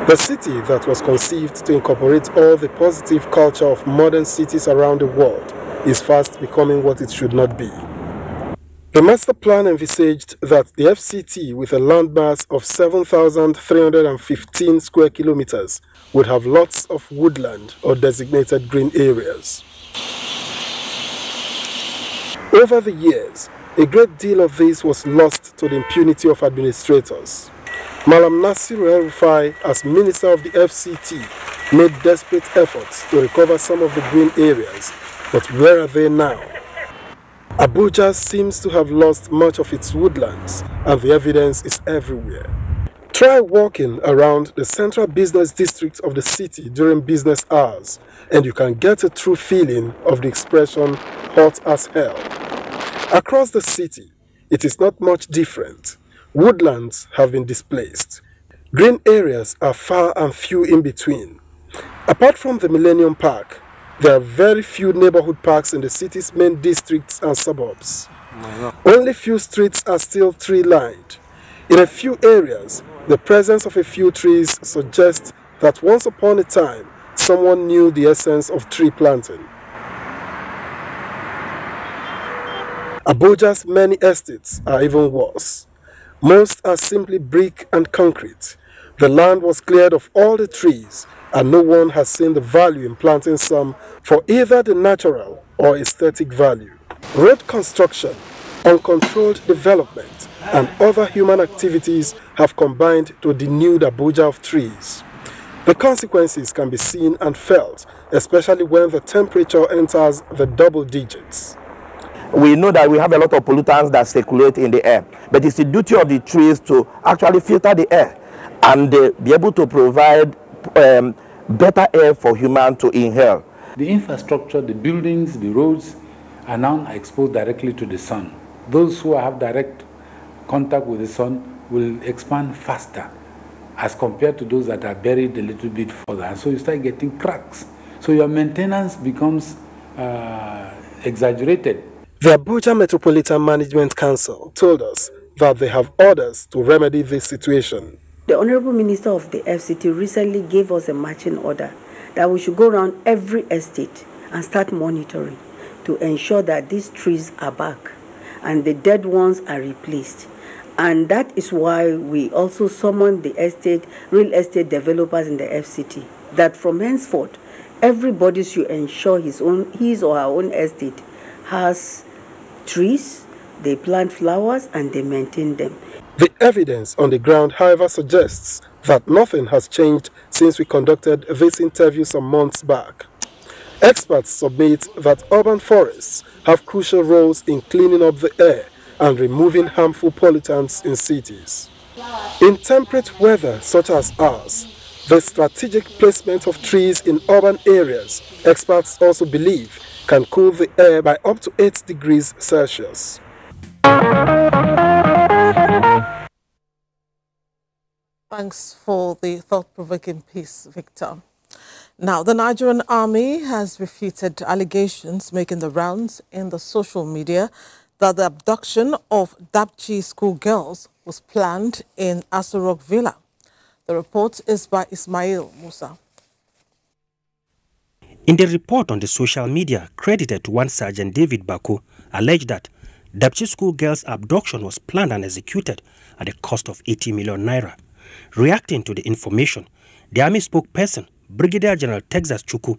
The city that was conceived to incorporate all the positive culture of modern cities around the world is fast becoming what it should not be. The master plan envisaged that the FCT, with a landmass of 7,315 square kilometers, would have lots of woodland or designated green areas. Over the years, a great deal of this was lost to the impunity of administrators. Malam Nasir El-Rufai, as Minister of the FCT, made desperate efforts to recover some of the green areas, but where are they now? Abuja seems to have lost much of its woodlands, and the evidence is everywhere. Try walking around the central business district of the city during business hours, and you can get a true feeling of the expression hot as hell. Across the city, it is not much different. Woodlands have been displaced. Green areas are far and few in between. Apart from the Millennium Park, there are very few neighborhood parks in the city's main districts and suburbs. Only few streets are still tree-lined. In a few areas, the presence of a few trees suggests that once upon a time, someone knew the essence of tree planting. Abuja's many estates are even worse. Most are simply brick and concrete. The land was cleared of all the trees, and no one has seen the value in planting some for either the natural or aesthetic value. Road construction, uncontrolled development, and other human activities have combined to denude Abuja of trees. The consequences can be seen and felt, especially when the temperature enters the double digits. We know that we have a lot of pollutants that circulate in the air, but it's the duty of the trees to actually filter the air and be able to provide better air for humans to inhale. The infrastructure, the buildings, the roads are now exposed directly to the sun. Those who have direct contact with the sun will expand faster as compared to those that are buried a little bit further. And so you start getting cracks. So your maintenance becomes exaggerated. The Abuja Metropolitan Management Council told us that they have orders to remedy this situation. The Honorable Minister of the FCT recently gave us a marching order that we should go around every estate and start monitoring to ensure that these trees are back and the dead ones are replaced. And that is why we also summoned the real estate developers in the FCT, that from henceforth, everybody should ensure his or her own estate has trees, they plant flowers, and they maintain them. The evidence on the ground, however, suggests that nothing has changed since we conducted this interview some months back. Experts submit that urban forests have crucial roles in cleaning up the air and removing harmful pollutants in cities. In temperate weather such as ours, the strategic placement of trees in urban areas, experts also believe, can cool the air by up to 8 degrees Celsius. Thanks for the thought-provoking piece, Victor. Now, the Nigerian Army has refuted allegations making the rounds in the social media that the abduction of Dapchi schoolgirls was planned in Asorok Villa. The report is by Ismail Musa. In the report on the social media credited to one Sergeant David Baku, alleged that Dapchi schoolgirls' abduction was planned and executed at a cost of 80 million naira. Reacting to the information, the Army spokesperson, Brigadier General Texas Chukwu,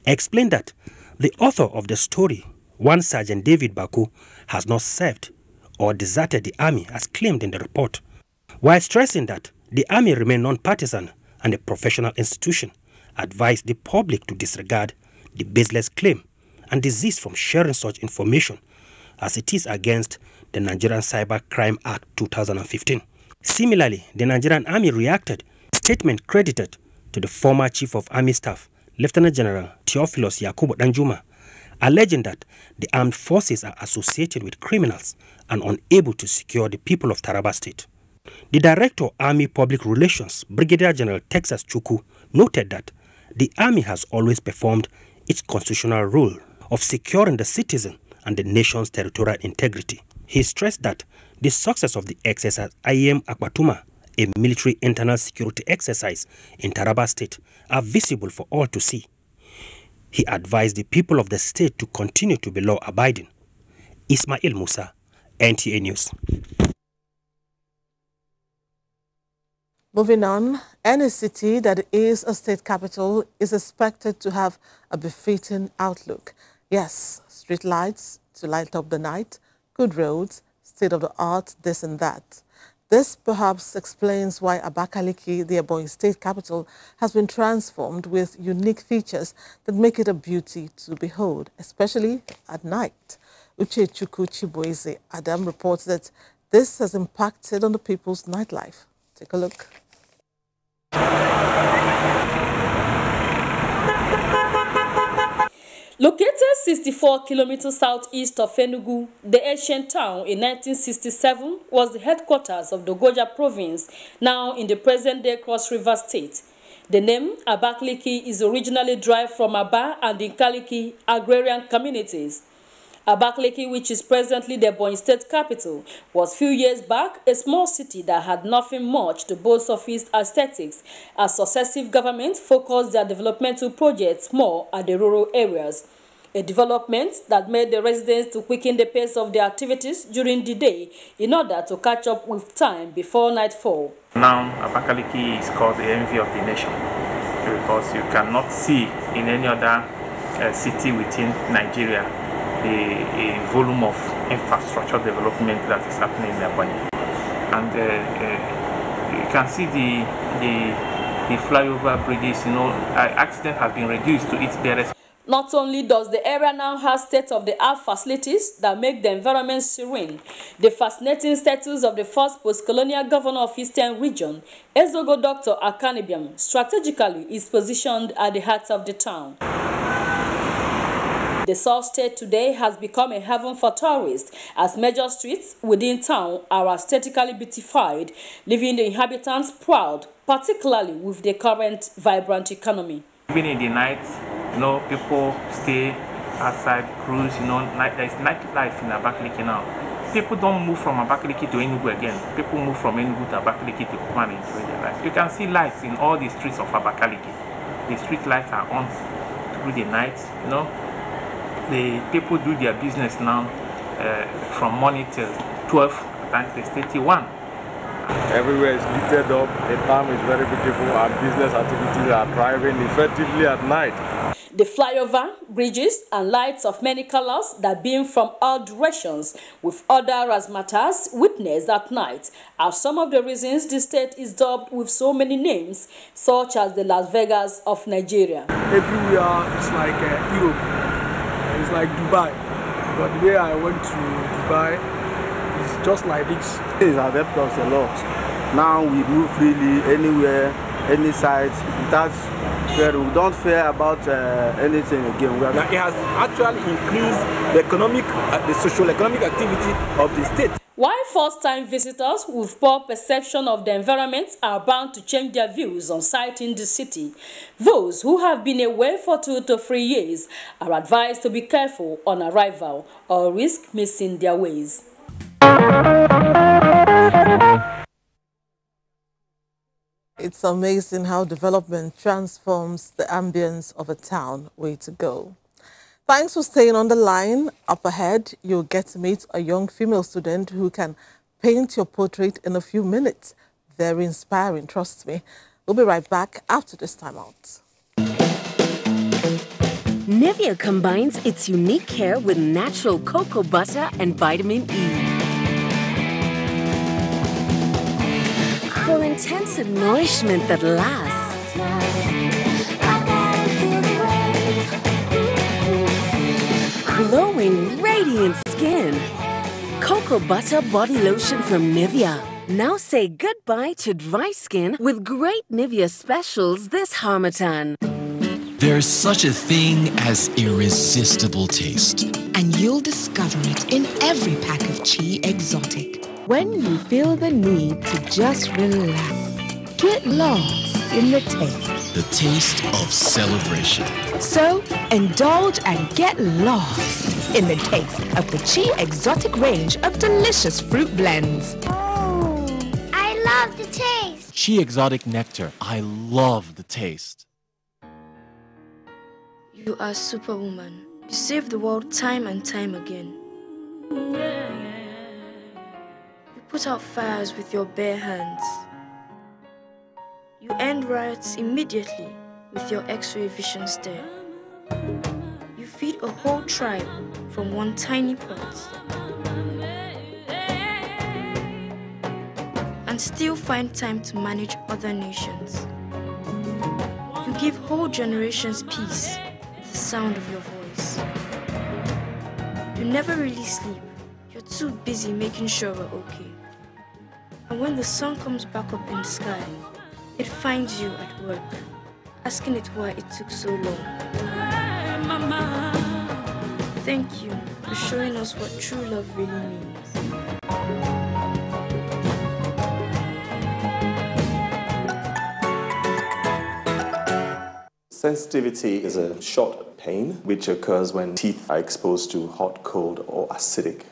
explained that the author of the story, one Sergeant David Baku, has not served or deserted the Army as claimed in the report, while stressing that the Army remain non-partisan and a professional institution, advised the public to disregard the baseless claim and desist from sharing such information as it is against the Nigerian Cyber Crime Act 2015. Similarly, the Nigerian Army reacted to a statement credited to the former Chief of Army Staff, Lieutenant General Theophilus Yakubu Danjuma, alleging that the armed forces are associated with criminals and unable to secure the people of Taraba State. The Director of Army Public Relations, Brigadier General Texas Chukwu, noted that the Army has always performed its constitutional role of securing the citizen and the nation's territorial integrity. He stressed that the success of the exercise IEM Akbatuma, a military internal security exercise in Taraba State, are visible for all to see. He advised the people of the state to continue to be law-abiding. Ismail Musa, NTA News. Moving on, any city that is a state capital is expected to have a befitting outlook. Yes, street lights to light up the night, good roads, state-of-the-art, this and that. This perhaps explains why Abakaliki, the Ebonyi state capital, has been transformed with unique features that make it a beauty to behold, especially at night. Uchechukwu Chibueze Adam reports that this has impacted on the people's nightlife. Take a look. Located 64 kilometers southeast of Enugu, the ancient town in 1967 was the headquarters of the Goja province, now in the present-day Cross River State. The name Abakaliki is originally derived from Aba and Inkaliki agrarian communities. Abakaliki, which is presently the Ebonyi state capital, was few years back a small city that had nothing much to boast of its aesthetics, as successive governments focused their developmental projects more at the rural areas. A development that made the residents to quicken the pace of their activities during the day in order to catch up with time before nightfall. Now, Abakaliki is called the envy of the nation because you cannot see in any other city within Nigeria a volume of infrastructure development that is happening in Abuja. And you can see the flyover bridges, accident has been reduced to its barest. Not only does the area now have state-of-the-art facilities that make the environment serene, the fascinating status of the first post-colonial governor of Eastern region, Ezogo Dr. Akanibiam, strategically is positioned at the heart of the town. The South State today has become a haven for tourists, as major streets within town are aesthetically beautified, leaving the inhabitants proud, particularly with the current vibrant economy. Even in the night, people stay outside, cruise, there's nightlife in Abakaliki now. People don't move from Abakaliki to Enugu again. People move from Enugu to Abakaliki to come and enjoy their lives. You can see lights in all the streets of Abakaliki. The street lights are on through the night, The people do their business now from morning till 12, at they stay till 1. Everywhere is lit up, the town is very beautiful, and business activities are thriving effectively at night. The flyover, bridges, and lights of many colors that beam from all directions with other razzmatazz witnessed at night are some of the reasons the state is dubbed with so many names, such as the Las Vegas of Nigeria. Everywhere it's like Europe. It's like Dubai, but the way I went to Dubai is just like this. It has helped us a lot. Now we move freely anywhere, any site. We don't fear about anything again. It has actually increased the social-economic activity of the state. While first-time visitors with poor perception of the environment are bound to change their views on sighting the city, those who have been away for 2 to 3 years are advised to be careful on arrival or risk missing their ways. It's amazing how development transforms the ambience of a town. Way to go. Thanks for staying on the line. Up ahead, you'll get to meet a young female student who can paint your portrait in a few minutes. Very inspiring, trust me. We'll be right back after this time out. Nivea combines its unique care with natural cocoa butter and vitamin E. For intensive nourishment that lasts. Glowing, radiant skin. Cocoa butter body lotion from Nivea. Now say goodbye to dry skin with great Nivea specials this Harmattan. There's such a thing as irresistible taste. And you'll discover it in every pack of Chi Exotic. When you feel the need to just relax, get lost in the taste. The taste of celebration. So, indulge and get lost in the taste of the Chi Exotic range of delicious fruit blends. Oh, I love the taste. Chi Exotic Nectar. I love the taste. You are Superwoman. You save the world time and time again. You put out fires with your bare hands. You end riots immediately with your X-ray vision stare. You feed a whole tribe from one tiny pot. And still find time to manage other nations. You give whole generations peace with the sound of your voice. You never really sleep. You're too busy making sure we're okay. And when the sun comes back up in the sky, it finds you at work, asking it why it took so long. Thank you for showing us what true love really means. Sensitivity is a short pain which occurs when teeth are exposed to hot, cold, or acidic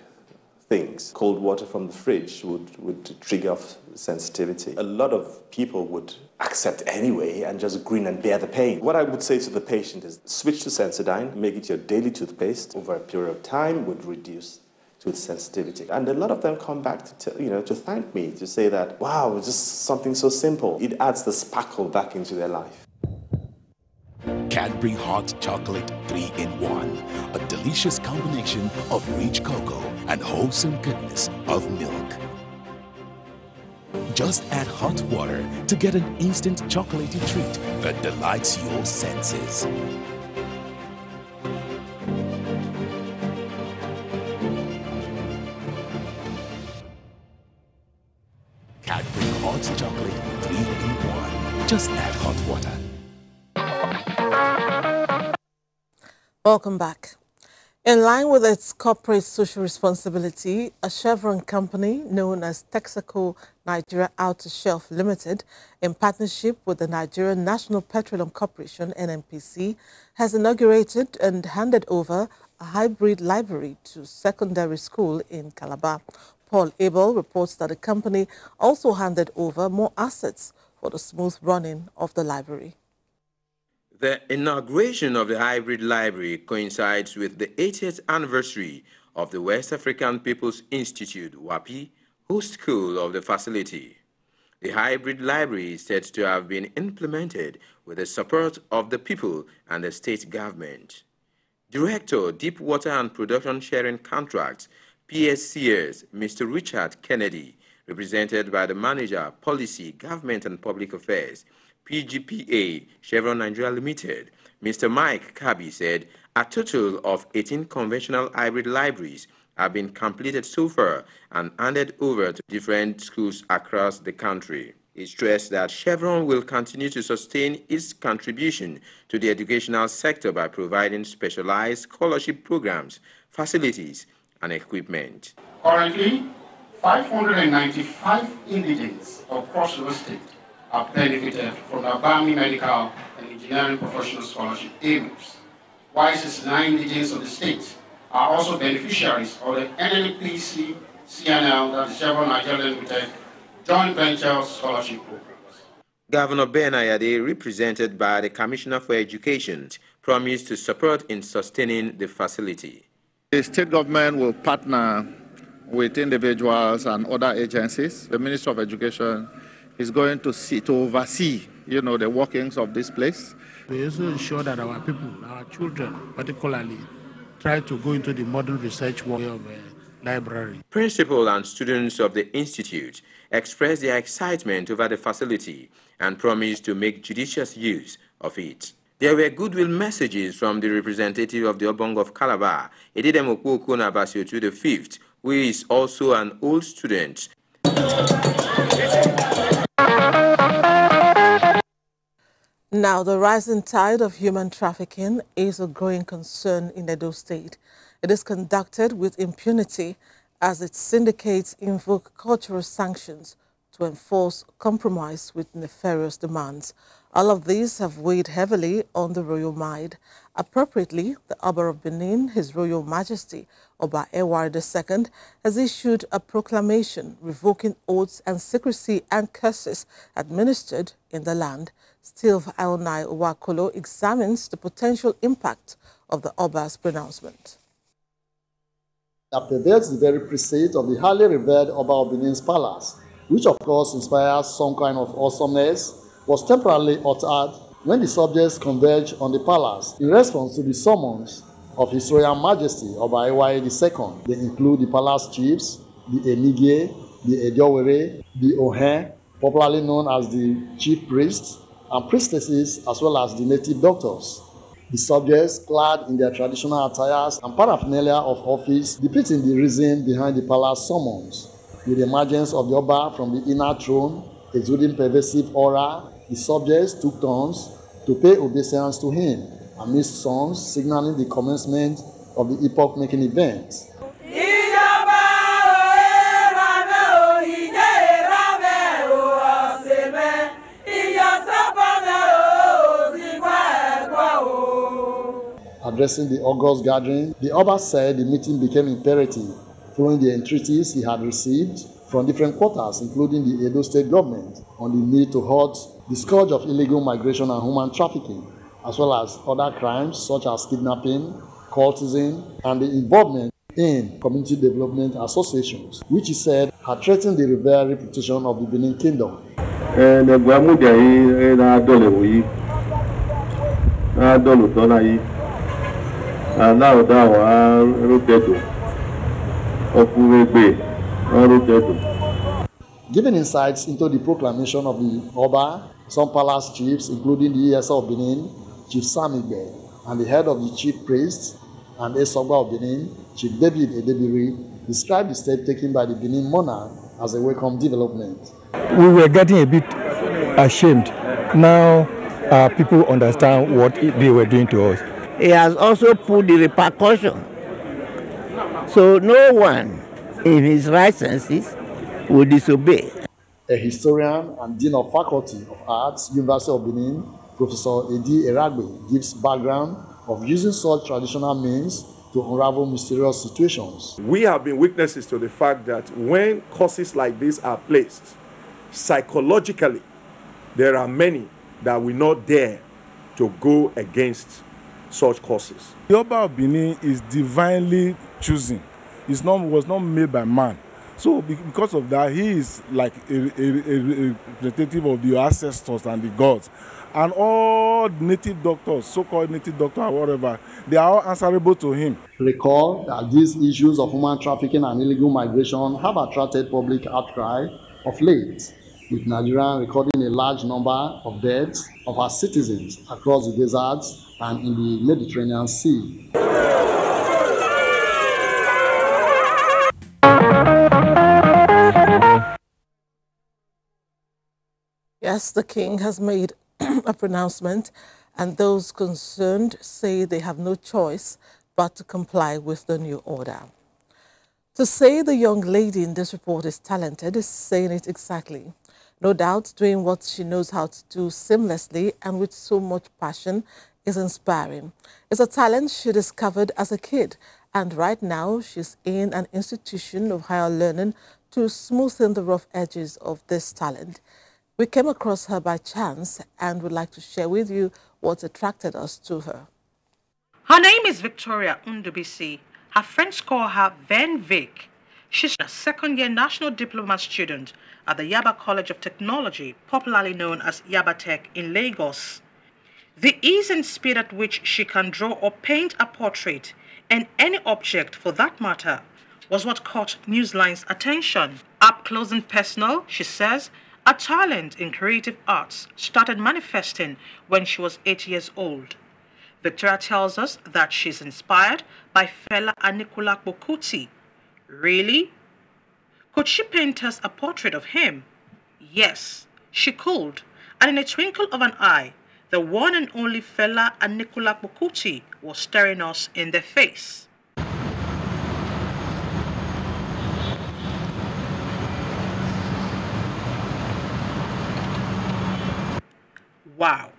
things. Cold water from the fridge would trigger off sensitivity. A lot of people would accept anyway and just grin and bear the pain. What I would say to the patient is switch to Sensodyne, make it your daily toothpaste. Over a period of time would reduce tooth sensitivity. And a lot of them come back to thank me, to say that, wow, it's just something so simple. It adds the sparkle back into their life. Cadbury Hot Chocolate 3-in-1, a delicious combination of rich cocoa and wholesome goodness of milk. Just add hot water to get an instant chocolatey treat that delights your senses. Cadbury Hot Chocolate 3-in-1. Just add hot water. Welcome back. In line with its corporate social responsibility, a Chevron company known as Texaco Nigeria Outer Shelf Limited, in partnership with the Nigerian National Petroleum Corporation, NNPC, has inaugurated and handed over a hybrid library to secondary school in Calabar. Paul Abel reports that the company also handed over more assets for the smooth running of the library. The inauguration of the hybrid library coincides with the 80th anniversary of the West African People's Institute, WAPI, host school of the facility. The hybrid library is said to have been implemented with the support of the people and the state government. Director, Deep Water and Production Sharing Contracts, PSCS, Mr. Richard Kennedy, represented by the Manager, Policy, Government and Public Affairs, PGPA, Chevron Nigeria Limited, Mr. Mike Kabi said a total of 18 conventional hybrid libraries have been completed so far and handed over to different schools across the country. He stressed that Chevron will continue to sustain its contribution to the educational sector by providing specialized scholarship programs, facilities, and equipment. Currently, 595 indigents across the state have benefited from the Army Medical and Engineering Professional Scholarship airlifts, while 69 indigents of the state are also beneficiaries of the NNPC CNL, that is Chevron Nigeria Limited, joint venture scholarship programs. Governor Ben Ayade, represented by the Commissioner for Education, promised to support in sustaining the facility. The state government will partner with individuals and other agencies. The Minister of Education is going to oversee, the workings of this place. We also ensure that our people, our children particularly, try to go into the modern research work of a library. Principal and students of the institute expressed their excitement over the facility and promised to make judicious use of it. There were goodwill messages from the representative of the Obong of Calabar, Edidem Okoko Nabasiotu V, who is also an old student. Now, the rising tide of human trafficking is a growing concern in Edo State. It is conducted with impunity as its syndicates invoke cultural sanctions to enforce compromise with nefarious demands. All of these have weighed heavily on the royal mind. Appropriately, the Oba of Benin, His Royal Majesty, Oba Ewar II, has issued a proclamation revoking oaths and secrecy and curses administered in the land. Steve Aonai Owakolo examines the potential impact of the Oba's pronouncement. That pervades the very prestige of the highly revered Oba of Benin's palace, which of course inspires some kind of awesomeness, was temporarily altered when the subjects converged on the palace in response to the summons of His Royal Majesty Oba Ewar II. They include the palace chiefs, the Enige, the Ediowere, the Ohen, popularly known as the chief priests, and priestesses, as well as the native doctors. The subjects, clad in their traditional attires and paraphernalia of office, depicting the reason behind the palace summons. With the emergence of the Oba from the inner throne, exuding pervasive aura, the subjects took turns to pay obeisance to him amidst songs signaling the commencement of the epoch-making event. Addressing the August gathering, the Oba said the meeting became imperative following the entreaties he had received from different quarters, including the Edo State government, on the need to halt the scourge of illegal migration and human trafficking, as well as other crimes such as kidnapping, cultism, and the involvement in community development associations, which he said had threatened the revered reputation of the Benin Kingdom. Giving insights into the proclamation of the Oba, some palace chiefs, including the ESA of Benin, Chief Samigbe, and the head of the chief priests and Esogba of Benin, Chief David Edebiri, described the step taken by the Benin monarch as a welcome development. We were getting a bit ashamed. Now people understand what they were doing to us. He has also put the repercussion. So no one in his right senses will disobey. A historian and Dean of Faculty of Arts, University of Benin, Professor Edi Eragbe, gives background of using such traditional means to unravel mysterious situations. We have been witnesses to the fact that when causes like this are placed, psychologically, there are many that will not dare to go against such causes. The Oba of Benin is divinely chosen. Was not made by man. So because of that, he is like a representative of the ancestors and the gods. And all native doctors, so-called native doctors or whatever, they are all answerable to him. Recall that these issues of human trafficking and illegal migration have attracted public outcry of late, with Nigeria recording a large number of deaths of our citizens across the deserts and in the Mediterranean Sea. Yes, the king has made a pronouncement, and those concerned say they have no choice but to comply with the new order. To say the young lady in this report is talented is saying it exactly. No doubt doing what she knows how to do seamlessly and with so much passion is inspiring. It's a talent she discovered as a kid, and right now she's in an institution of higher learning to smoothen the rough edges of this talent. We came across her by chance and would like to share with you what attracted us to her. Her name is Victoria Undubisi. Her friends call her Van Vic. She's a second-year national diploma student at the Yaba College of Technology, popularly known as Yaba Tech in Lagos. The ease and speed at which she can draw or paint a portrait, and any object for that matter, was what caught Newsline's attention. Up close and personal, she says, her talent in creative arts started manifesting when she was 8 years old. Victoria tells us that she's inspired by Fela Anikulapo Kuti. Really? Could she paint us a portrait of him? Yes, she could. And in a twinkle of an eye, the one and only Fela Anikulapo Kuti was staring us in the face. Wow.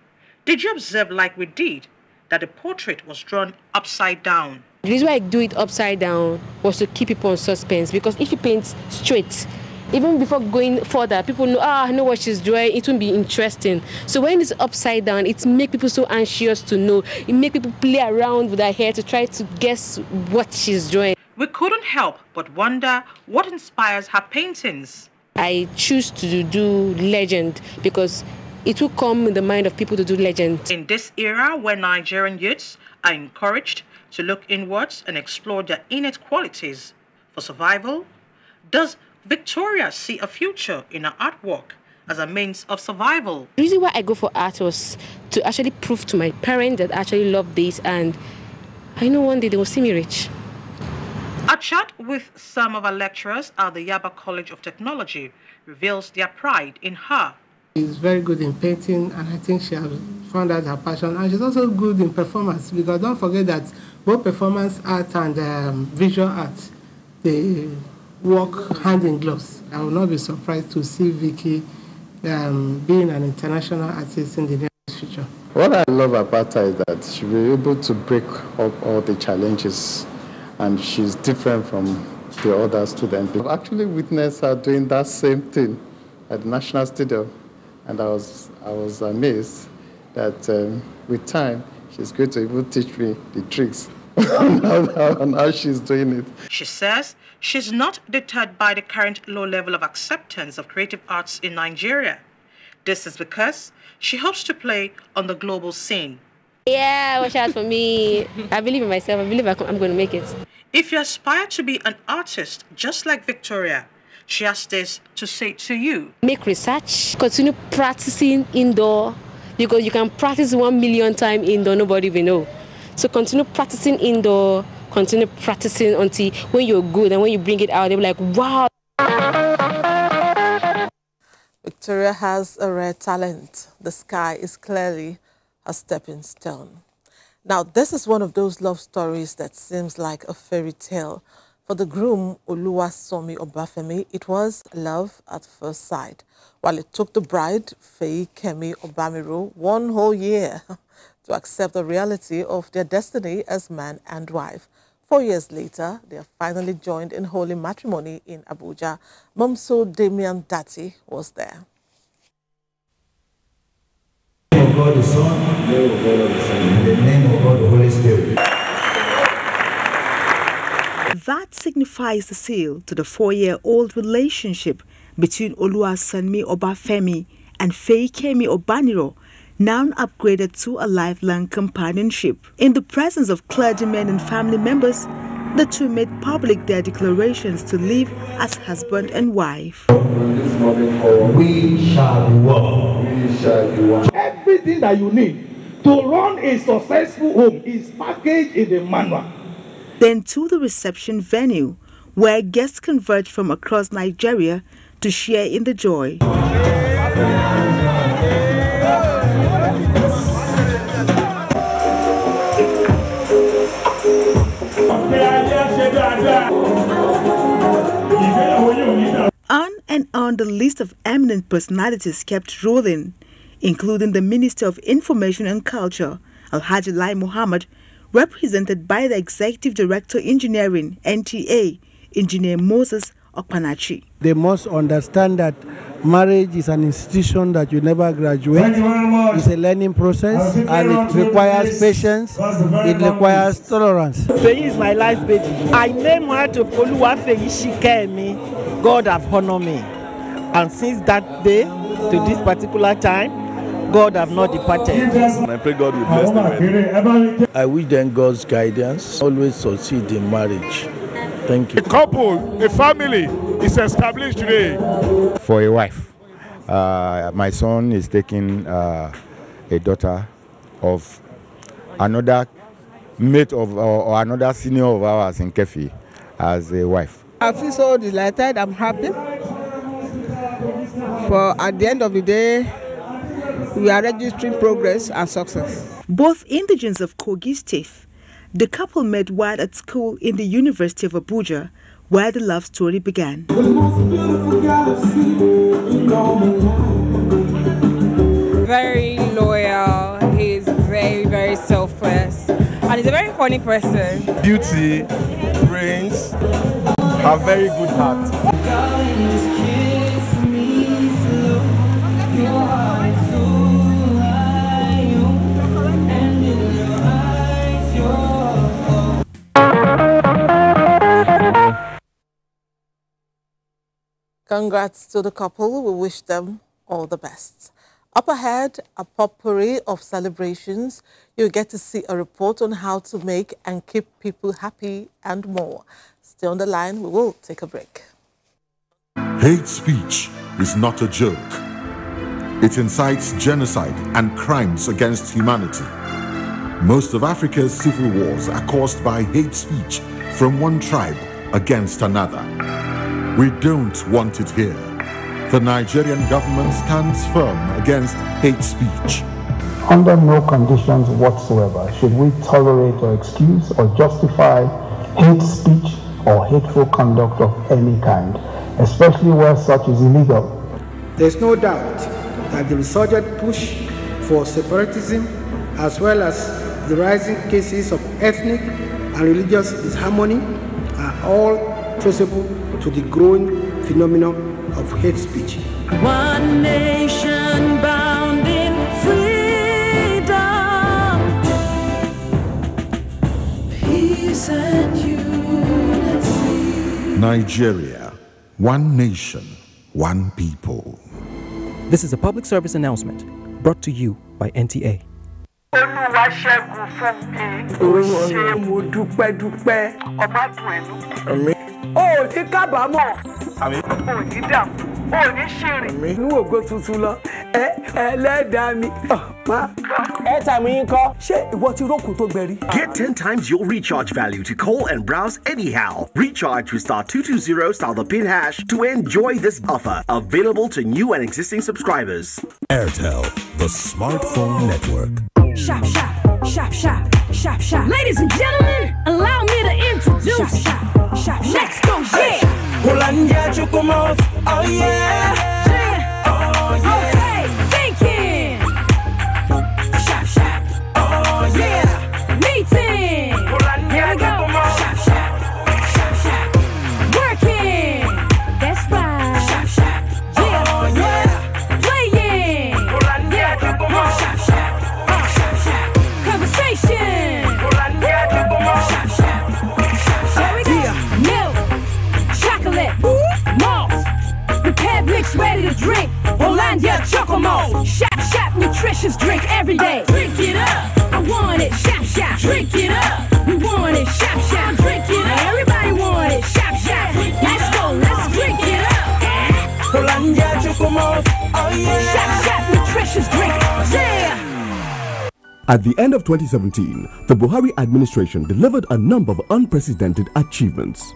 Did you observe, like we did, that the portrait was drawn upside down? The reason why I do it upside down was to keep people on suspense, because if you paint straight, even before going further, people know, I know what she's drawing, it won't be interesting. So when it's upside down, it makes people so anxious to know. It makes people play around with her hair to try to guess what she's drawing. We couldn't help but wonder what inspires her paintings. I choose to do legend because it will come in the mind of people to do legend. In this era where Nigerian youths are encouraged to look inwards and explore their innate qualities for survival, does Victoria see a future in her artwork as a means of survival? The reason why I go for art was to actually prove to my parents that I actually love this, and I know one day they will see me rich. A chat with some of our lecturers at the Yaba College of Technology reveals their pride in her. She's very good in painting, and I think she has found out her passion. And she's also good in performance, because don't forget that both performance art and visual art, they work hand in gloves. I will not be surprised to see Vicky being an international artist in the near future. What I love about her is that she'll be able to break up all the challenges, and she's different from the other students. I've actually witnessed her doing that same thing at the National Stadium, and I was amazed that with time, she's going to even teach me the tricks on how she's doing it. She says she's not deterred by the current low level of acceptance of creative arts in Nigeria. This is because she hopes to play on the global scene. Yeah, watch out for me. I believe in myself. I believe I'm going to make it. If you aspire to be an artist just like Victoria, she has this to say to you. Make research, continue practicing indoor, because you can practice 1 million times indoor, nobody will know. So continue practicing indoor, continue practicing until when you're good, and when you bring it out, they'll be like, wow. Victoria has a rare talent. The sky is clearly a stepping stone. Now, this is one of those love stories that seems like a fairy tale. For the groom, Oluwasomi Obafemi, it was love at first sight, while it took the bride, Fei-Kemi Obamiro, 1 whole year to accept the reality of their destiny as man and wife. 4 years later, they are finally joined in holy matrimony in Abuja. Momso Damian Dapchi was there. In the name of God the Son, in the name of God the Son, in the name of God the Holy Spirit. That signifies the seal to the 4-year-old relationship between Oluwasanmi Obafemi and Fei-Kemi Obaniro, now upgraded to a lifelong companionship. In the presence of clergymen and family members, the two made public their declarations to live as husband and wife. We shall be one. We shall be one. Everything that you need to run a successful home is packaged in the manual. Then to the reception venue, where guests converged from across Nigeria to share in the joy. On and on the list of eminent personalities kept rolling, including the Minister of Information and Culture, Alhaji Lai Muhammad, represented by the Executive Director Engineering, NTA, Engineer Moses Okpanachi. They must understand that marriage is an institution that you never graduate. It's a learning process, and it requires patience, it requires tolerance. Feyi is my life baby. I name her to Oluwafeyi Shikemi. God have honored me. And since that day to this particular time, God have not departed. And I pray God will bless them. I wish them God's guidance, always succeed in marriage. Thank you. A couple, a family is established today. For a wife, my son is taking a daughter of another mate of or another senior of ours in Kefi as a wife. I feel so delighted. I'm happy. For at the end of the day, we are registering progress and success. Both indigents of Kogi State, the couple met while at school in the University of Abuja, where the love story began. Very loyal, he's very, very selfless, and he's a very funny person. Beauty, brains, a very good heart. Congrats to the couple. We wish them all the best. Up ahead, a potpourri of celebrations. You'll get to see a report on how to make and keep people happy and more. Stay on the line. We will take a break. Hate speech is not a joke. It incites genocide and crimes against humanity. Most of Africa's civil wars are caused by hate speech from one tribe against another. We don't want it here. The Nigerian government stands firm against hate speech. Under no conditions whatsoever should we tolerate or excuse or justify hate speech or hateful conduct of any kind, especially where such is illegal. There's no doubt that the resurgent push for separatism, as well as the rising cases of ethnic and religious disharmony, are all traceable to the growing phenomenon of hate speech. One nation bound in freedom, peace and unity. Nigeria, one nation, one people. This is a public service announcement brought to you by NTA. Get 10 times your recharge value to call and browse anyhow. Recharge with *220 star the pin hash to enjoy this offer. Available to new and existing subscribers. Airtel, the smartphone network. Shop, shop, shop, shop, shop, shop. Ladies and gentlemen, allow me to introduce. Shop, shop, shop, shop. Let's go, yeah. Hollandia Chocomout, oh yeah. Oh yeah. Okay, thinking. Shop, shop, oh yeah. Meeting. Here we go. Shop, shop, shop, shop. Working. That's right. Shop, shop, yeah. Oh yeah. Playing. Yeah. Shop, shop. Conversation. Shop, shop. Here we go. Milk, chocolate, malt, prepared mix ready to drink. Hollandia Chocomo. Shop, shop, nutritious drink every day. Drink it up. I want it. Shop, shop. Drink it up. We want it. Shop, shop. Drink it up. Everybody want it. Shop, shop. Let's go. Let's drink it up. Hollandia Chocomo. Oh yeah. Shop, shop, nutritious drink. Yeah. At the end of 2017, the Buhari administration delivered a number of unprecedented achievements.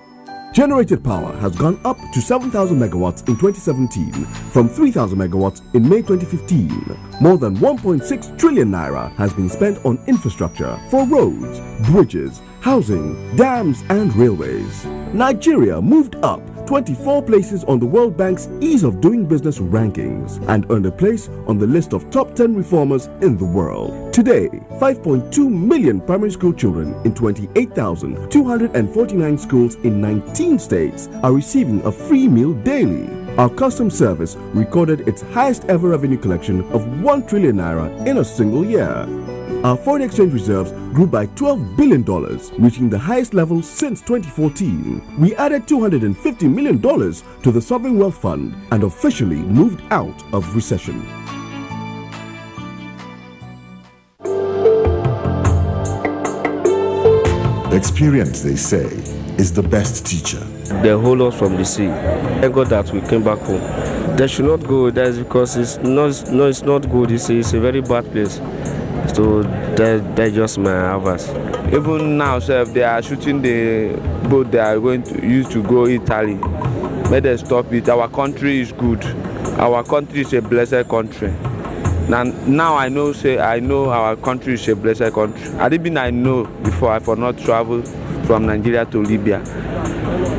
Generated power has gone up to 7,000 megawatts in 2017 from 3,000 megawatts in May 2015. More than 1.6 trillion naira has been spent on infrastructure for roads, bridges, housing, dams and railways. Nigeria moved up 24 places on the World Bank's Ease of Doing Business rankings and earned a place on the list of top 10 reformers in the world. Today, 5.2 million primary school children in 28,249 schools in 19 states are receiving a free meal daily. Our customs service recorded its highest ever revenue collection of 1 trillion naira in a single year. Our foreign exchange reserves grew by $12 billion, reaching the highest level since 2014. We added $250 million to the Sovereign Wealth Fund and officially moved out of recession. Experience, they say, is the best teacher. They hold us from the sea. Thank God that we came back home. They should not go there because it's not good. It's a very bad place. So that's just my advice. Even now, sir, if they are shooting the boat they are going to use to go Italy, may they stop it. Our country is good. Our country is a blessed country. Now I know our country is a blessed country. I know before I for not travel from Nigeria to Libya.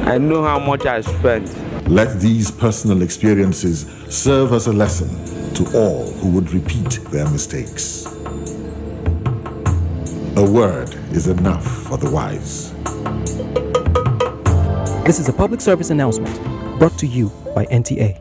I know how much I spent. Let these personal experiences serve as a lesson to all who would repeat their mistakes. A word is enough for the wise. This is a public service announcement brought to you by NTA.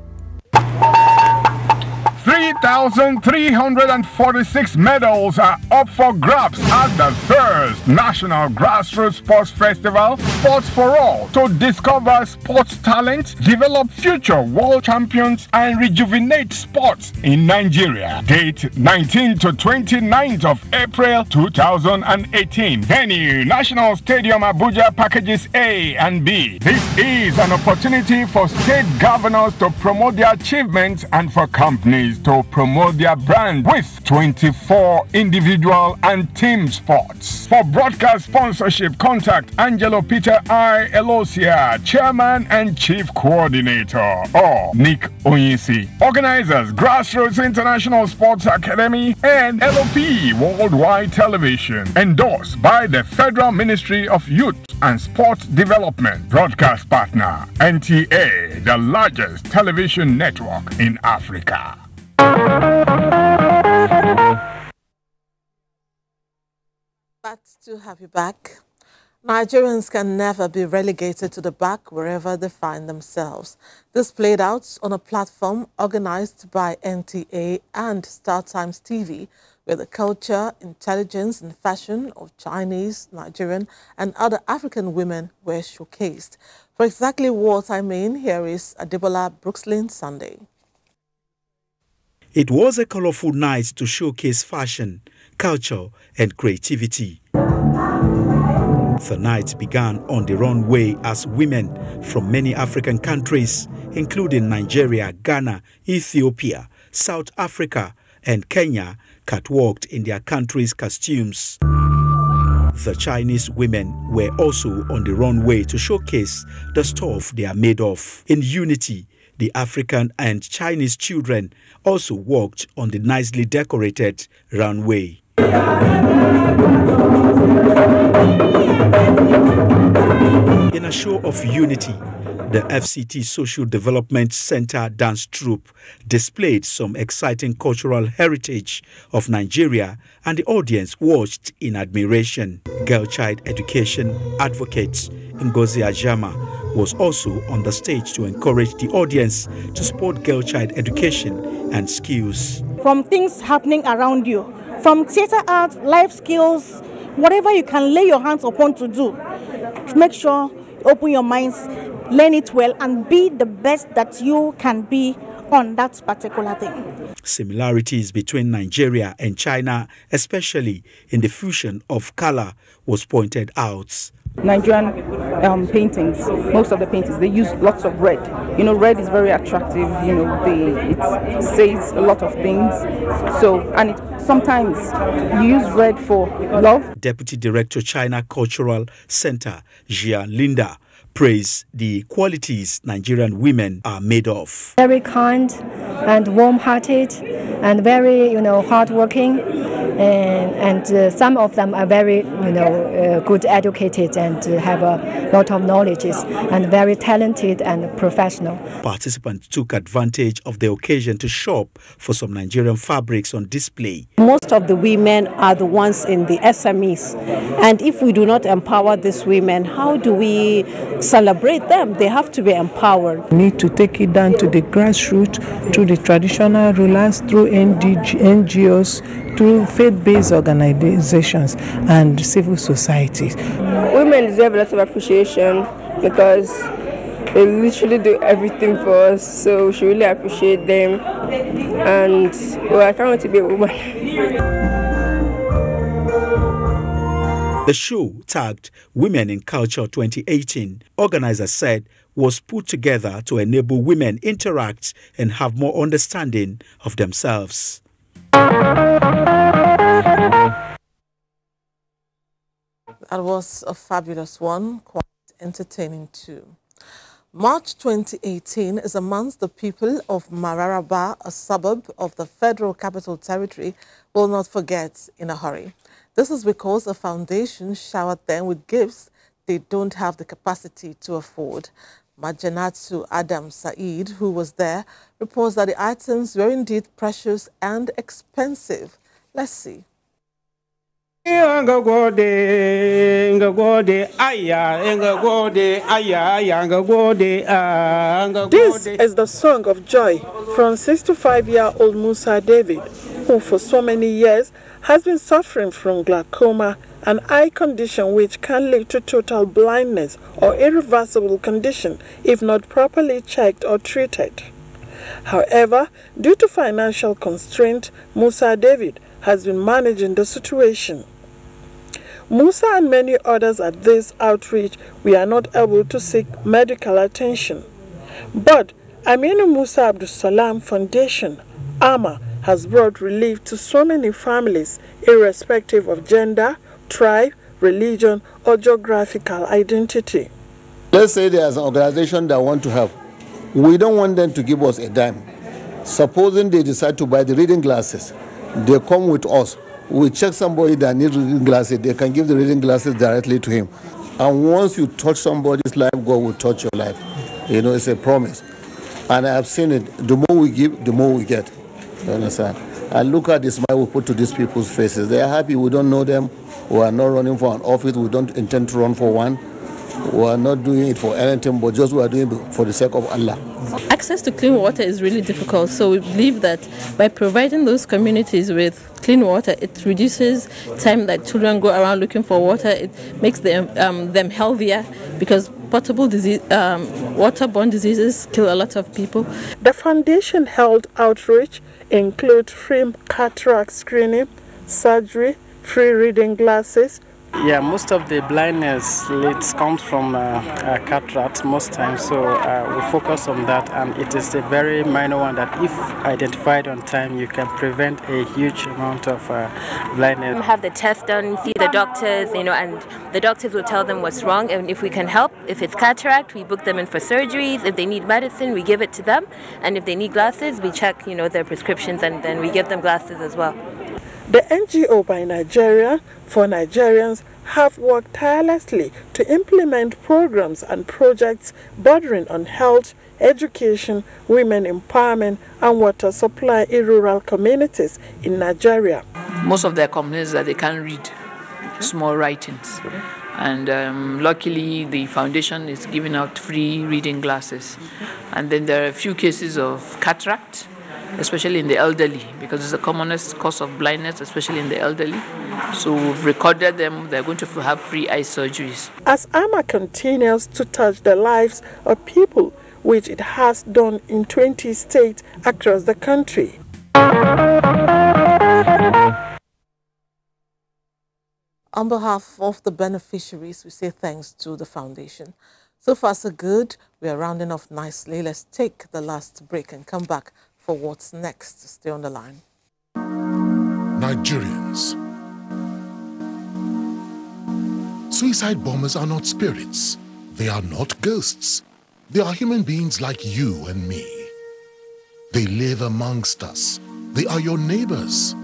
3,346 medals are up for grabs at the first National Grassroots Sports Festival, Sports for All, to discover sports talent, develop future world champions, and rejuvenate sports in Nigeria. Date 19th to 29th of April 2018. Venue, National Stadium Abuja, packages A and B. This is an opportunity for state governors to promote their achievements and for companies to promote their brand with 24 individual and team sports. For broadcast sponsorship, contact Angelo Peter I. Elosia, Chairman and Chief Coordinator, or Nick Onyisi. Organizers, Grassroots International Sports Academy and LOP Worldwide Television. Endorsed by the Federal Ministry of Youth and Sport Development. Broadcast partner, NTA, the largest television network in Africa. Glad to have you back. Nigerians can never be relegated to the back wherever they find themselves. This played out on a platform organized by NTA and Star Times TV, where the culture, intelligence and fashion of Chinese, Nigerian and other African women were showcased. For exactly what I mean, here is Adebola Brookslyn Sunday. It was a colorful night to showcase fashion, culture and creativity. The night began on the runway as women from many African countries, including Nigeria, Ghana, Ethiopia, South Africa and Kenya, catwalked in their country's costumes. The Chinese women were also on the runway to showcase the stuff they are made of. In unity, the African and Chinese children also walked on the nicely decorated runway. In a show of unity, the FCT Social Development Center dance troupe displayed some exciting cultural heritage of Nigeria, and the audience watched in admiration. Girl child education advocate Ngozi Ajama was also on the stage to encourage the audience to support girl child education and skills. From things happening around you, from theater art, life skills, whatever you can lay your hands upon to do, make sure you open your minds, learn it well, and be the best that you can be on that particular thing. Similarities between Nigeria and China, especially in the fusion of color, was pointed out. Nigerian paintings, most of the paintings, they use lots of red. You know, red is very attractive. You know, it says a lot of things. So, and sometimes you use red for love. Deputy Director, China Cultural Center, Jia Linda, praised the qualities Nigerian women are made of. Very kind and warm-hearted and very, hardworking. And some of them are very, good educated and have a lot of knowledge and very talented and professional. Participants took advantage of the occasion to shop for some Nigerian fabrics on display. Most of the women are the ones in the SMEs. And if we do not empower these women, how do we celebrate them? They have to be empowered. We need to take it down to the grassroots, to the traditional rulers, through NGOs, through faith-based organizations and civil societies. Women deserve a lot of appreciation because they literally do everything for us, so we should really appreciate them. And I can't wait to be a woman. The show, tagged Women in Culture 2018, organizers said was put together to enable women interact and have more understanding of themselves. That was a fabulous one, quite entertaining too. March 2018 is a month the people of Mararaba, a suburb of the Federal Capital Territory, will not forget in a hurry. This is because a foundation showered them with gifts they don't have the capacity to afford. Majanatsu Adam Said, who was there, reports that the items were indeed precious and expensive. Let's see. This is the song of joy from 65-year-old Musa David, who for so many years has been suffering from glaucoma, an eye condition which can lead to total blindness or irreversible condition if not properly checked or treated. However, due to financial constraint, Musa David has been managing the situation. Musa and many others at this outreach were not able to seek medical attention. But Aminu Musa Abdul Salam Foundation, AMA, has brought relief to so many families, irrespective of gender, tribe, religion, or geographical identity. Let's say there's an organization that want to help. We don't want them to give us a dime. Supposing they decide to buy the reading glasses, they come with us. We check somebody that needs reading glasses, they can give the reading glasses directly to him. And once you touch somebody's life, God will touch your life. You know, it's a promise. And I have seen it. The more we give, the more we get. You understand? And look at the smile we put to these people's faces. They are happy. We don't know them. We are not running for an office. We don't intend to run for one. We are not doing it for anything, but just we are doing it for the sake of Allah. Access to clean water is really difficult, so we believe that by providing those communities with clean water, it reduces time that children go around looking for water. It makes them healthier, because potable disease, waterborne diseases kill a lot of people. The foundation held outreach include free cataract screening, surgery, free reading glasses. Yeah, most of the blindness comes from cataract most times, so we focus on that, and it is a very minor one that if identified on time, you can prevent a huge amount of blindness. Have the test done, see the doctors, and the doctors will tell them what's wrong, and if we can help, if it's cataract, we book them in for surgeries. If they need medicine, we give it to them, and if they need glasses, we check, their prescriptions, and then we give them glasses as well. The NGO by Nigeria for Nigerians have worked tirelessly to implement programs and projects bordering on health, education, women empowerment, and water supply in rural communities in Nigeria. Most of their complaints that they can't read small writings. And luckily, the foundation is giving out free reading glasses. And then there are a few cases of cataract, especially in the elderly, because it's the commonest cause of blindness, especially in the elderly. So we've recorded them. They're going to have free eye surgeries. As AMA continues to touch the lives of people, which it has done in 20 states across the country. On behalf of the beneficiaries, we say thanks to the foundation. So far, so good. We are rounding off nicely. Let's take the last break and come back for what's next. Stay on the line. Nigerians. Suicide bombers are not spirits. They are not ghosts. They are human beings like you and me. They live amongst us. They are your neighbors.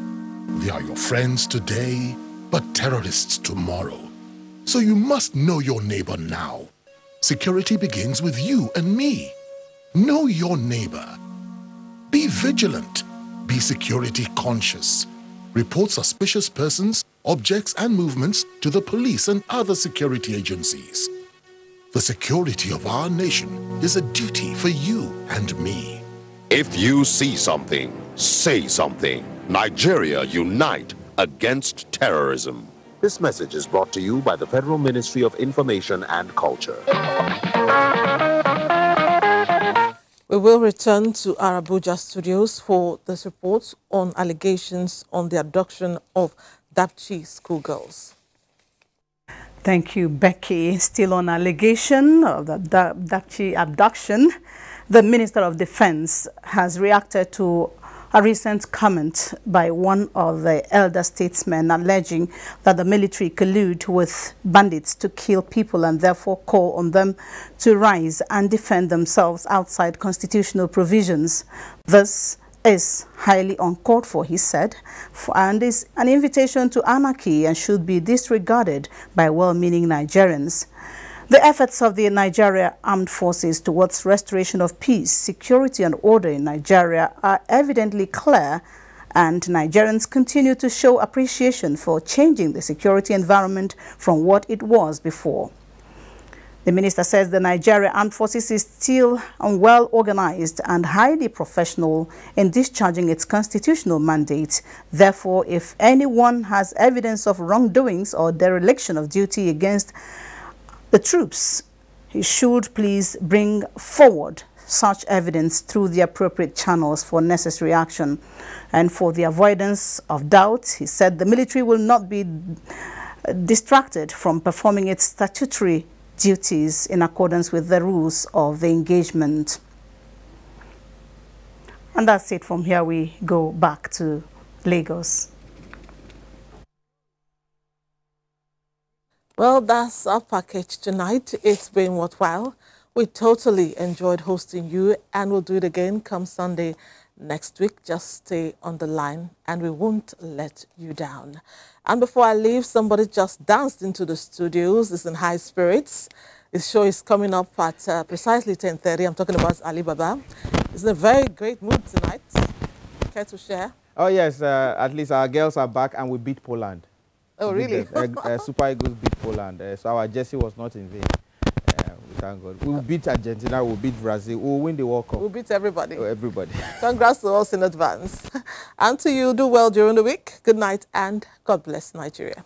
They are your friends today, but terrorists tomorrow. So you must know your neighbor now. Security begins with you and me. Know your neighbor. Be vigilant. Be security conscious. Report suspicious persons, objects, and movements to the police and other security agencies. The security of our nation is a duty for you and me. If you see something, say something. Nigeria unite against terrorism. This message is brought to you by the Federal Ministry of Information and Culture. We will return to our Abuja studios for this report on allegations on the abduction of Dapchi schoolgirls. Thank you, Becky. Still on allegation of the Dapchi abduction, the Minister of Defense has reacted to a recent comment by one of the elder statesmen alleging that the military collude with bandits to kill people and therefore call on them to rise and defend themselves outside constitutional provisions. This is highly uncalled for, he said, and is an invitation to anarchy and should be disregarded by well-meaning Nigerians. The efforts of the Nigeria Armed Forces towards restoration of peace, security and order in Nigeria are evidently clear, and Nigerians continue to show appreciation for changing the security environment from what it was before. The minister says the Nigeria Armed Forces is still well organized and highly professional in discharging its constitutional mandate. Therefore, if anyone has evidence of wrongdoings or dereliction of duty against the troops, he should please bring forward such evidence through the appropriate channels for necessary action. And for the avoidance of doubt, he said the military will not be distracted from performing its statutory duties in accordance with the rules of the engagement. And that's it. From here, we go back to Lagos. Well, that's our package tonight. It's been worthwhile. We totally enjoyed hosting you, and we'll do it again come Sunday next week. Just stay on the line, and we won't let you down. And before I leave, somebody just danced into the studios. It's in high spirits. His show is coming up at precisely 10:30. I'm talking about Ali Baba. He's in a very great mood tonight. Care to share? Oh, yes. At least our girls are back, and we beat Poland. Oh, really? Super Eagles beat Poland. So our jersey was not in vain. We thank God. We'll beat Argentina, we'll beat Brazil, we'll win the World Cup. We'll beat everybody. Oh, everybody. Congrats to us in advance. And to you, do well during the week. Good night and God bless Nigeria.